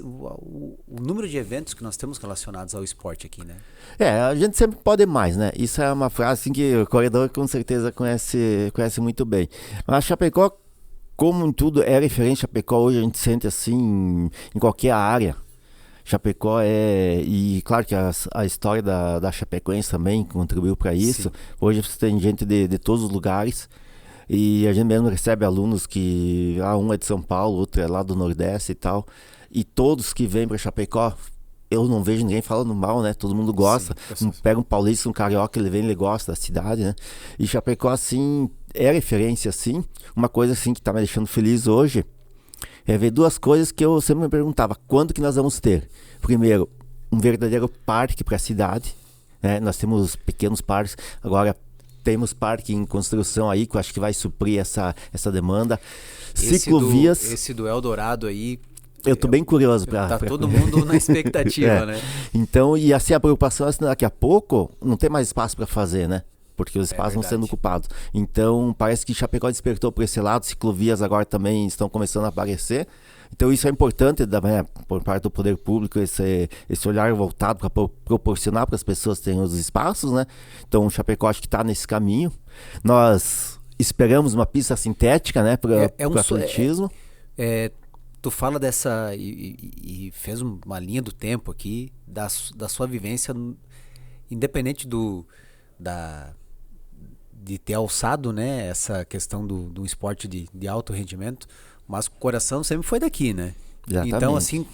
A: o número de eventos que nós temos relacionados ao esporte aqui, né?
B: A gente sempre pode mais, né? Isso é uma frase assim, que o corredor com certeza conhece muito bem. Mas Chapecó, como em tudo, é referente. Chapecó hoje a gente sente assim em qualquer área. Chapecó e claro que a história da Chapecoense também contribuiu para isso. Sim. Hoje você tem gente de todos os lugares. E a gente mesmo recebe alunos que um é de São Paulo, outro é lá do Nordeste e tal. E todos que vêm para Chapecó, eu não vejo ninguém falando mal, né? Todo mundo gosta. Sim, pega um paulista, um carioca, ele gosta da cidade, né? E Chapecó, assim, é referência, assim. Uma coisa, assim, que tá me deixando feliz hoje é ver 2 coisas que eu sempre me perguntava. Quando que nós vamos ter? Primeiro, um verdadeiro parque para a cidade, né? Nós temos pequenos parques, agora temos parque em construção aí, que eu acho que vai suprir essa demanda. Ciclovias.
A: Esse do Eldorado aí.
B: Eu tô bem curioso
A: Tá todo mundo na expectativa, né?
B: Então, e assim, a preocupação é que daqui a pouco não tem mais espaço para fazer, né? Porque os espaços vão sendo ocupados. Então, parece que Chapecó despertou por esse lado, ciclovias agora também estão começando a aparecer. Então, isso é importante por parte do poder público, esse olhar voltado para proporcionar para as pessoas terem os espaços, né? Então, o Chapecó acho que está nesse caminho. Nós esperamos uma pista sintética, né, para o atletismo.
A: Tu fala dessa e fez uma linha do tempo aqui da sua vivência, independente de ter alçado, né, essa questão do esporte de alto rendimento, mas o coração sempre foi daqui, né?
B: Exatamente.
A: Então, assim,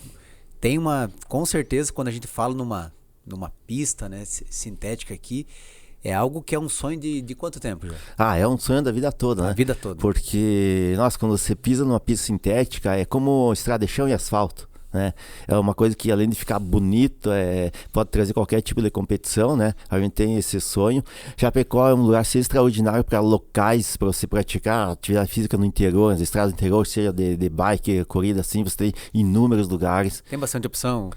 A: com certeza, quando a gente fala numa pista, né, sintética aqui, é algo que é um sonho de quanto tempo já?
B: É um sonho da vida toda, né?
A: A vida toda.
B: Porque, nossa, quando você pisa numa pista sintética, é como estrada de chão e asfalto, né? É uma coisa que, além de ficar bonito, pode trazer qualquer tipo de competição, né? A gente tem esse sonho. Chapecó é um lugar extraordinário para locais, para você praticar atividade física no interior, nas estradas do interior, seja de bike, corrida, assim, você tem inúmeros lugares.
A: Tem bastante opção?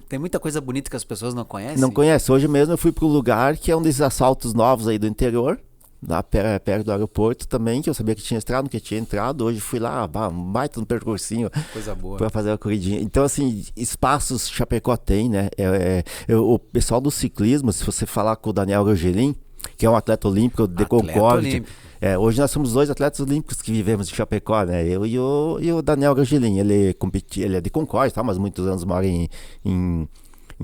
A: Tem muita coisa bonita que as pessoas não conhecem?
B: Não conhece. Hoje mesmo eu fui para um lugar que é um desses asfaltos novos aí do interior, lá perto do aeroporto também, que eu sabia que tinha estrada, nunca tinha entrado. Hoje fui lá, um baita no percursinho para fazer a corridinha. Então, assim, espaços Chapecó tem, né? O pessoal do ciclismo, se você falar com o Daniel Rogelin, que é um atleta olímpico de Concórdia. Hoje nós somos 2 atletas olímpicos que vivemos em Chapecó, né? Eu e o Daniel Rogelin. Ele é de Concórdia, tá? Mas muitos anos mora em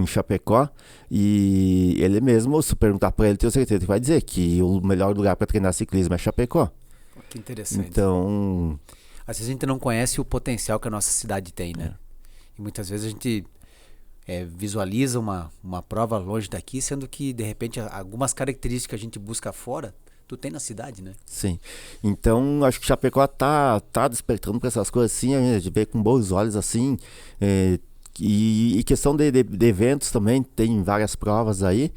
B: Chapecó, e ele mesmo, se perguntar para ele, tenho certeza que vai dizer que o melhor lugar para treinar ciclismo é Chapecó.
A: Que interessante.
B: Então,
A: às vezes a gente não conhece o potencial que a nossa cidade tem, né? E muitas vezes a gente visualiza uma prova longe daqui, sendo que, de repente, algumas características que a gente busca fora, tu tem na cidade, né?
B: Sim. Então, acho que Chapecó tá despertando para essas coisas assim, a gente vê com bons olhos assim. E questão de eventos também, tem várias provas aí,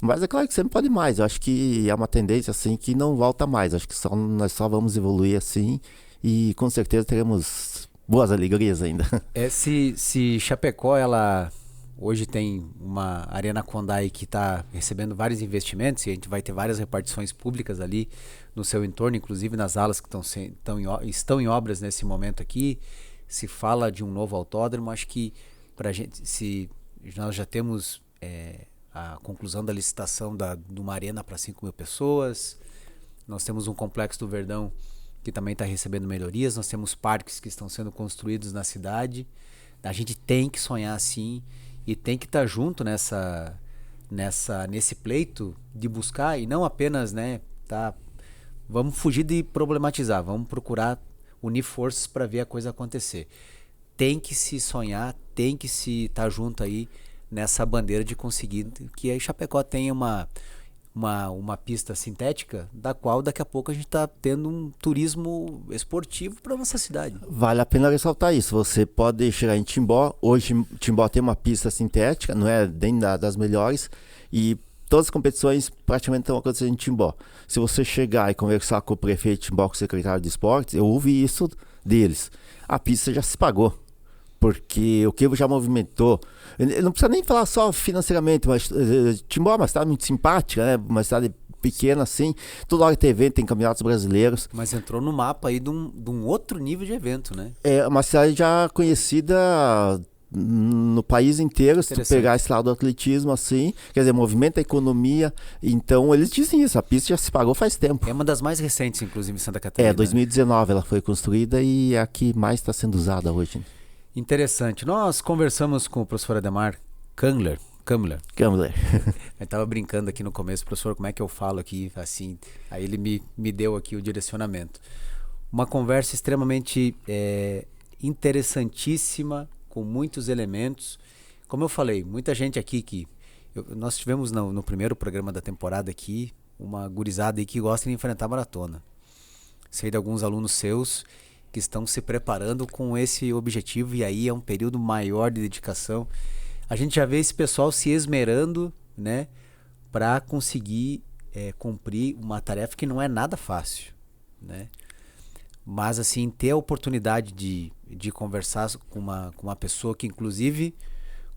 B: mas é claro que sempre pode mais. Eu acho que é uma tendência assim que não volta mais. Acho que nós só vamos evoluir assim, e com certeza teremos boas alegrias ainda.
A: Se Chapecó, ela hoje tem uma Arena Condai que está recebendo vários investimentos, e a gente vai ter várias repartições públicas ali no seu entorno, inclusive nas alas que estão em obras nesse momento aqui. Se fala de um novo autódromo. Acho que pra gente, se nós já temos a conclusão da licitação de uma arena para 5.000 pessoas, nós temos um complexo do Verdão que também está recebendo melhorias, nós temos parques que estão sendo construídos na cidade. A gente tem que sonhar assim e tem que estar junto nesse pleito de buscar, e não apenas, né, vamos fugir de problematizar, vamos procurar unir forças para ver a coisa acontecer. Tem que se sonhar, tem que se estar junto aí nessa bandeira de conseguir que a Chapecó tenha uma pista sintética, da qual daqui a pouco a gente está tendo um turismo esportivo para nossa cidade.
B: Vale a pena ressaltar isso. Você pode chegar em Timbó. Hoje Timbó tem uma pista sintética, não é nem das melhores, e todas as competições praticamente estão acontecendo em Timbó. Se você chegar e conversar com o prefeito de Timbó, com o secretário de esportes, eu ouvi isso deles. A pista já se pagou, porque o que já movimentou, não precisa nem falar só financeiramente, mas Timbó é uma cidade muito simpática, né? Uma cidade pequena assim, toda hora tem evento, tem campeonatos brasileiros.
A: Mas entrou no mapa aí de um outro nível de evento, né?
B: É uma cidade já conhecida no país inteiro, se tu pegar esse lado do atletismo assim, quer dizer, movimenta a economia. Então eles dizem isso, a pista já se pagou faz tempo.
A: É uma das mais recentes, inclusive, em Santa Catarina.
B: 2019 ela foi construída, e é a que mais está sendo usada hoje.
A: Interessante. Nós conversamos com o professor Ademar Kamler. Eu estava brincando aqui no começo, professor, como é que eu falo aqui assim? Aí ele me deu aqui o direcionamento. Uma conversa extremamente interessantíssima, com muitos elementos. Como eu falei, muita gente aqui nós tivemos no primeiro programa da temporada aqui uma gurizada aí que gosta de enfrentar maratona. Sei de alguns alunos seus que estão se preparando com esse objetivo, e aí é um período maior de dedicação. a gente já vê esse pessoal se esmerando, né, para conseguir cumprir uma tarefa que não é nada fácil, né? Mas assim, ter a oportunidade de conversar com uma pessoa que, inclusive,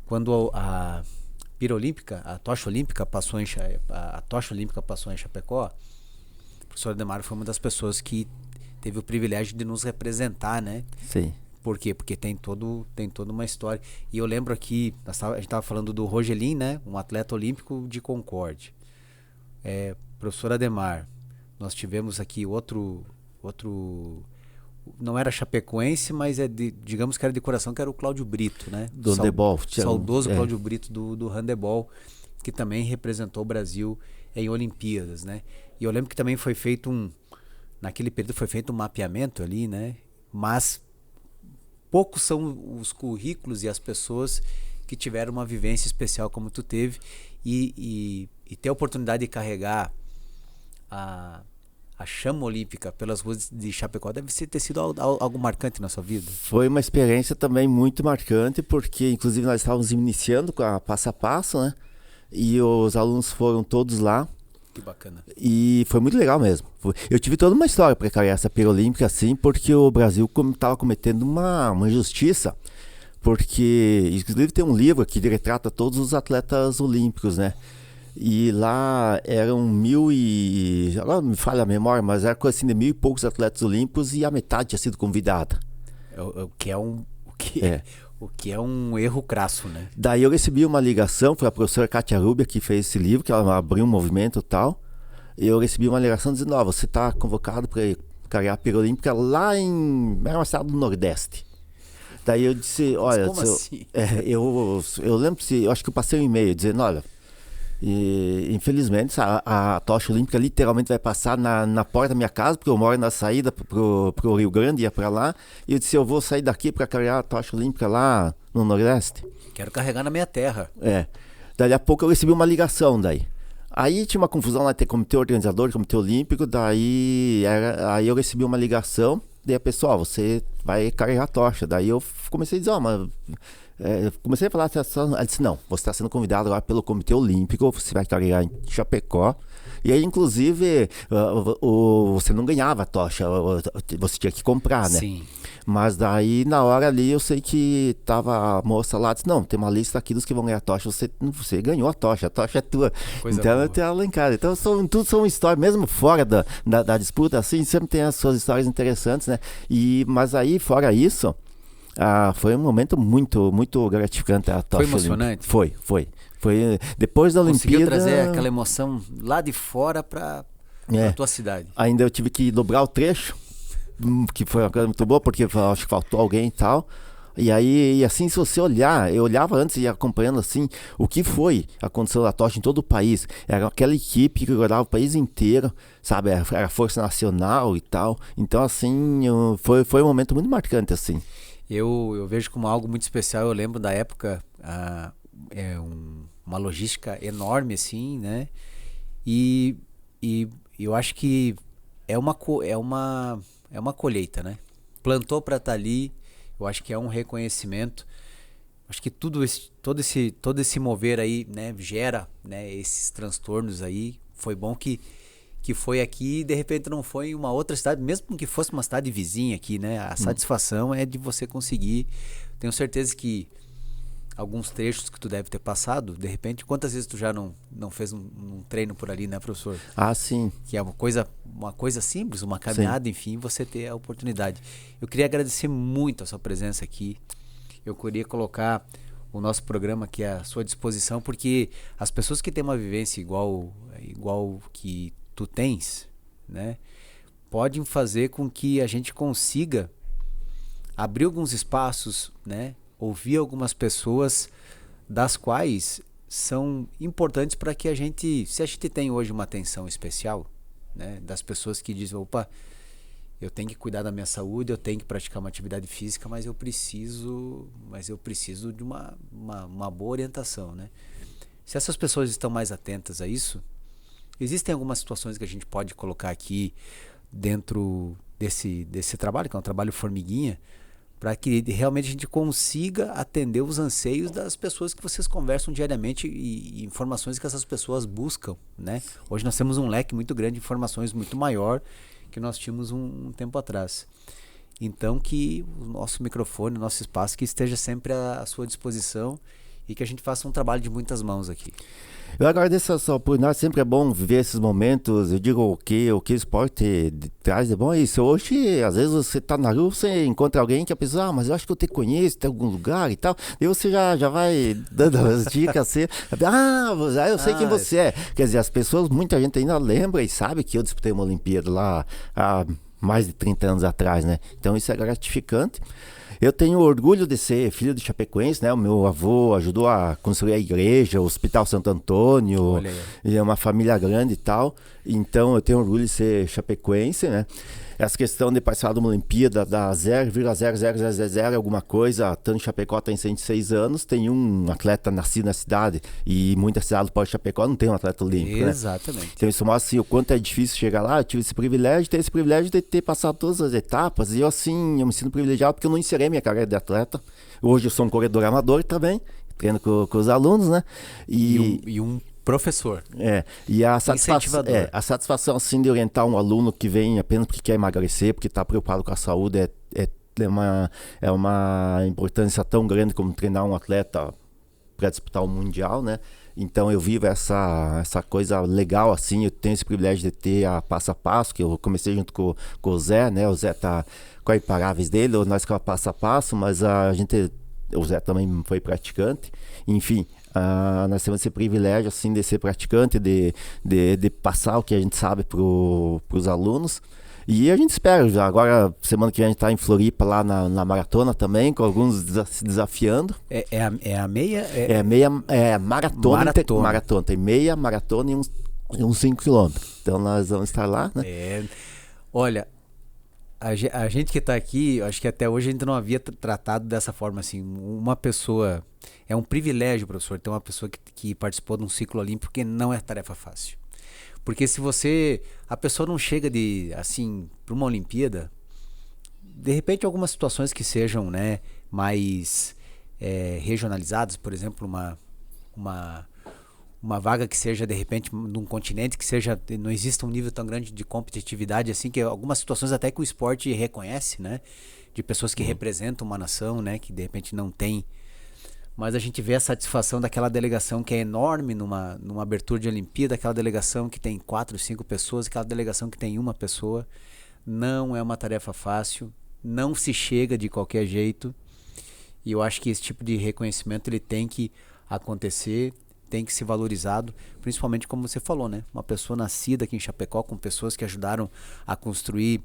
A: quando a pira olímpica, a tocha olímpica passou em Chapecó, o professor Ademar foi uma das pessoas que teve o privilégio de nos representar, né?
B: Sim.
A: Por quê? Porque tem toda uma história. E eu lembro aqui, a gente estava falando do Rogelin, né? Um atleta olímpico de Concórdia. Professor Ademar, nós tivemos aqui outro, não era chapecoense, mas digamos que era de coração, que era o Cláudio Brito, né?
B: Do handebol.
A: Saudoso Cláudio Brito do handebol, que também representou o Brasil em Olimpíadas, né? E eu lembro que também foi feito naquele período foi feito um mapeamento ali, né? Mas poucos são os currículos e as pessoas que tiveram uma vivência especial como tu teve e ter a oportunidade de carregar a chama olímpica pelas ruas de Chapecó deve ter sido algo marcante na sua vida.
B: Foi uma experiência também muito marcante, porque inclusive nós estávamos iniciando com a passo a passo, né? E os alunos foram todos lá.
A: Que bacana.
B: E foi muito legal mesmo. Eu tive toda uma história para carregar essa pira olímpica, assim, porque o Brasil estava cometendo uma injustiça. Porque, inclusive, tem um livro que retrata todos os atletas olímpicos, né? E lá eram agora me falha a memória, mas era coisa assim de 1.000 e poucos atletas olímpicos e a metade tinha sido convidada.
A: O que é um erro crasso, né?
B: Daí eu recebi uma ligação, foi a professora Kátia Rubia que fez esse livro, que ela abriu um movimento e tal. E eu recebi uma ligação dizendo, você está convocado para carregar a pira olímpica lá era uma cidade do Nordeste. Daí eu disse, olha,
A: como assim?
B: Eu lembro, eu acho que eu passei um e-mail dizendo, olha, infelizmente a tocha olímpica literalmente vai passar na porta da minha casa, porque eu moro na saída pro Rio Grande, ia para lá, e eu disse, eu vou sair daqui para carregar a tocha olímpica lá no Nordeste.
A: Quero carregar na minha terra.
B: Daí a pouco eu recebi uma ligação daí. Aí tinha uma confusão lá, ter comitê organizador, comitê olímpico, aí eu recebi uma ligação, daí a pessoa, você vai carregar a tocha. Daí eu comecei a dizer, comecei a falar, ela disse, não, você está sendo convidado agora pelo Comitê Olímpico, você vai carregar em Chapecó. E aí, inclusive, você não ganhava a tocha, você tinha que comprar, né?
A: Sim.
B: Mas daí, na hora ali, eu sei que tava a moça lá, disse, não, tem uma lista aqui dos que vão ganhar a tocha, você ganhou a tocha é tua.
A: Coisa
B: então,
A: boa.
B: eu tenho ela lá em casa. Então, tudo são histórias, mesmo fora da disputa, assim, sempre tem as suas histórias interessantes, né? Mas aí, fora isso, foi um momento muito, muito gratificante a tocha.
A: Foi emocionante?
B: Foi. Depois da Olimpíada...
A: Conseguiu trazer aquela emoção lá de fora para a tua cidade.
B: Ainda eu tive que dobrar o trecho, que foi uma coisa muito boa, porque acho que faltou alguém e tal. E aí, assim, se você olhar, eu olhava antes e ia acompanhando assim, o que foi a condição da tocha em todo o país. Era aquela equipe que rodava o país inteiro, sabe? Era a Força Nacional e tal. Então, assim, foi um momento muito marcante, assim.
A: Eu vejo como algo muito especial. Eu lembro da época, uma logística enorme, assim, né? E eu acho que é uma colheita, né? Plantou para estar ali. Eu acho que é um reconhecimento. Acho que todo esse mover aí, né, gera, né, esses transtornos aí. Foi bom que foi aqui e de repente não foi em uma outra cidade, mesmo que fosse uma cidade vizinha aqui, né? A satisfação é de você conseguir. Tenho certeza que alguns trechos que tu deve ter passado, de repente, quantas vezes tu já não fez um treino por ali, né, professor?
B: Sim.
A: Que é uma coisa simples, uma caminhada, sim. Enfim, você ter a oportunidade. Eu queria agradecer muito a sua presença aqui. Eu queria colocar o nosso programa aqui à sua disposição, porque as pessoas que têm uma vivência igual que tu tens, né, podem fazer com que a gente consiga abrir alguns espaços, né, ouvir algumas pessoas das quais são importantes para que se a gente tem hoje uma atenção especial, né, das pessoas que dizem, opa, eu tenho que cuidar da minha saúde, eu tenho que praticar uma atividade física, mas eu preciso de uma boa orientação, né? Se essas pessoas estão mais atentas a isso, existem algumas situações que a gente pode colocar aqui dentro desse trabalho, que é um trabalho formiguinha, para que realmente a gente consiga atender os anseios das pessoas que vocês conversam diariamente e informações que essas pessoas buscam, né? Hoje nós temos um leque muito grande de informações, muito maior que nós tínhamos um tempo atrás. Então que o nosso microfone, o nosso espaço que esteja sempre à sua disposição e que a gente faça um trabalho de muitas mãos aqui.
B: Eu agradeço a sua oportunidade, sempre é bom viver esses momentos. Eu digo o que o esporte traz de bom é isso. Hoje, às vezes você tá na rua, você encontra alguém que a pessoa, mas eu acho que eu te conheço, tem algum lugar e tal. E você já vai dando as dicas assim. Eu sei quem você é. Quer dizer, as pessoas, muita gente ainda lembra e sabe que eu disputei uma Olimpíada lá há mais de 30 anos atrás, né? Então isso é gratificante. Eu tenho orgulho de ser filho de chapecoense, né? O meu avô ajudou a construir a igreja, o Hospital Santo Antônio, e é uma família grande e tal. Então eu tenho orgulho de ser chapecoense, né? Essa questão de participar de uma Olimpíada da 0,00000 alguma coisa, tanto Chapecó tem 106 anos, tem um atleta nascido na cidade e muitas cidades do Polo de Chapecó não tem um atleta olímpico,
A: Exatamente.
B: Né? Então isso mostra assim, o quanto é difícil chegar lá. Eu tive esse privilégio de ter passado todas as etapas e eu me sinto privilegiado porque eu não encerrei minha carreira de atleta. Hoje eu sou um corredor amador também, treino com os alunos, né?
A: E um professor.
B: E a satisfação assim de orientar um aluno que vem apenas porque quer emagrecer, porque está preocupado com a saúde, é uma importância tão grande como treinar um atleta para disputar o mundial, né? Então eu vivo essa coisa legal assim, eu tenho esse privilégio de ter a passo a passo, que eu comecei junto com o Zé, né? O Zé tá com a Imparáveis dele, nós com a passo a passo, mas o Zé também foi praticante, enfim. Nós temos esse privilégio assim, de ser praticante, de passar o que a gente sabe para os alunos. E a gente espera, agora semana que vem a gente está em Floripa lá na maratona também, com alguns se desafiando.
A: É a meia?
B: Maratona. Maratona. Tem meia, maratona e uns 5 quilômetros. Então nós vamos estar lá, né?
A: Olha, a gente que está aqui, acho que até hoje a gente não havia tratado dessa forma assim. Uma pessoa, é um privilégio, professor, ter uma pessoa que participou de um ciclo olímpico, porque não é tarefa fácil. Porque se a pessoa não chega para uma Olimpíada, de repente algumas situações que sejam, né, mais regionalizadas, por exemplo, uma vaga que seja de repente num continente que não exista um nível tão grande de competitividade assim, que algumas situações até que o esporte reconhece, né, de pessoas que representam uma nação, né, que de repente não tem. Mas a gente vê a satisfação daquela delegação que é enorme numa abertura de Olimpíada, aquela delegação que tem 4, 5 pessoas, aquela delegação que tem uma pessoa. Não é uma tarefa fácil, não se chega de qualquer jeito. E eu acho que esse tipo de reconhecimento ele tem que acontecer, tem que ser valorizado, principalmente como você falou, né? Uma pessoa nascida aqui em Chapecó, com pessoas que ajudaram a construir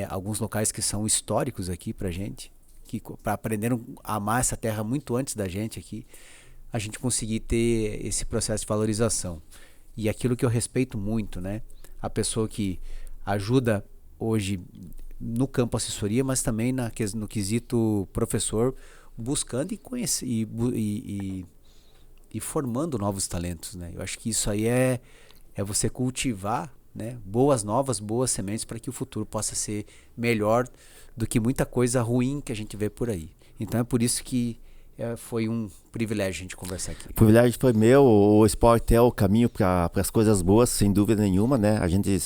A: alguns locais que são históricos aqui pra gente, que aprenderam a amar essa terra muito antes da gente aqui, a gente conseguir ter esse processo de valorização. E aquilo que eu respeito muito, né? A pessoa que ajuda hoje no campo assessoria, mas também no quesito professor, buscando e formando novos talentos, né? Eu acho que isso aí é você cultivar, né, boas sementes para que o futuro possa ser melhor do que muita coisa ruim que a gente vê por aí. Então é por isso que foi um privilégio a gente conversar aqui.
B: O privilégio foi meu, o esporte é o caminho para as coisas boas, sem dúvida nenhuma, né? A gente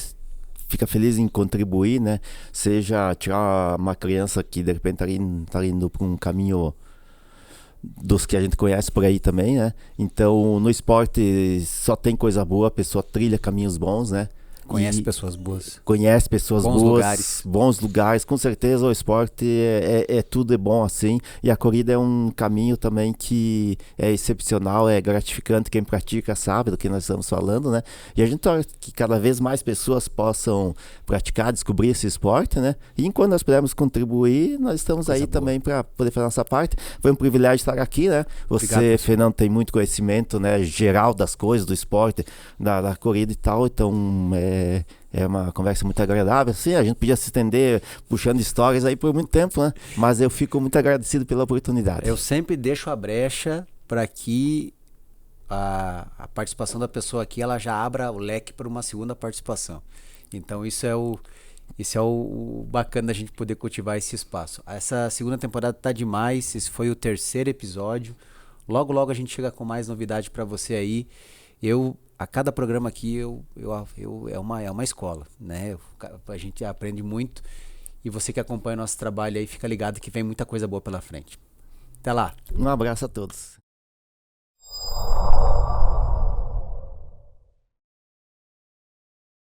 B: fica feliz em contribuir, né? Seja tirar uma criança que de repente está indo para um caminho dos que a gente conhece por aí também, né? Então no esporte só tem coisa boa, a pessoa trilha caminhos bons, né?
A: Conhece pessoas boas.
B: Conhece pessoas
A: bons
B: boas.
A: Lugares.
B: Bons lugares. Com certeza o esporte tudo é bom assim. E a corrida é um caminho também que é excepcional, é gratificante. Quem pratica sabe do que nós estamos falando, né? E a gente torce que cada vez mais pessoas possam praticar, descobrir esse esporte, né? E enquanto nós pudermos contribuir, nós estamos aí também para poder fazer a nossa parte. Foi um privilégio estar aqui, né? Você, Fernando, tem muito conhecimento, né, geral das coisas, do esporte, da corrida e tal. Então, é uma conversa muito agradável, assim, a gente podia se estender puxando histórias aí por muito tempo, né? Mas eu fico muito agradecido pela oportunidade.
A: Eu sempre deixo a brecha para que a participação da pessoa aqui, ela já abra o leque para uma segunda participação. Então isso Esse é o bacana da gente poder cultivar esse espaço. Essa segunda temporada tá demais. Esse foi o terceiro episódio. Logo, logo a gente chega com mais novidade para você aí. A cada programa aqui, é uma escola, né? A gente aprende muito. E você que acompanha o nosso trabalho aí, fica ligado que vem muita coisa boa pela frente. Até lá.
B: Um abraço a todos.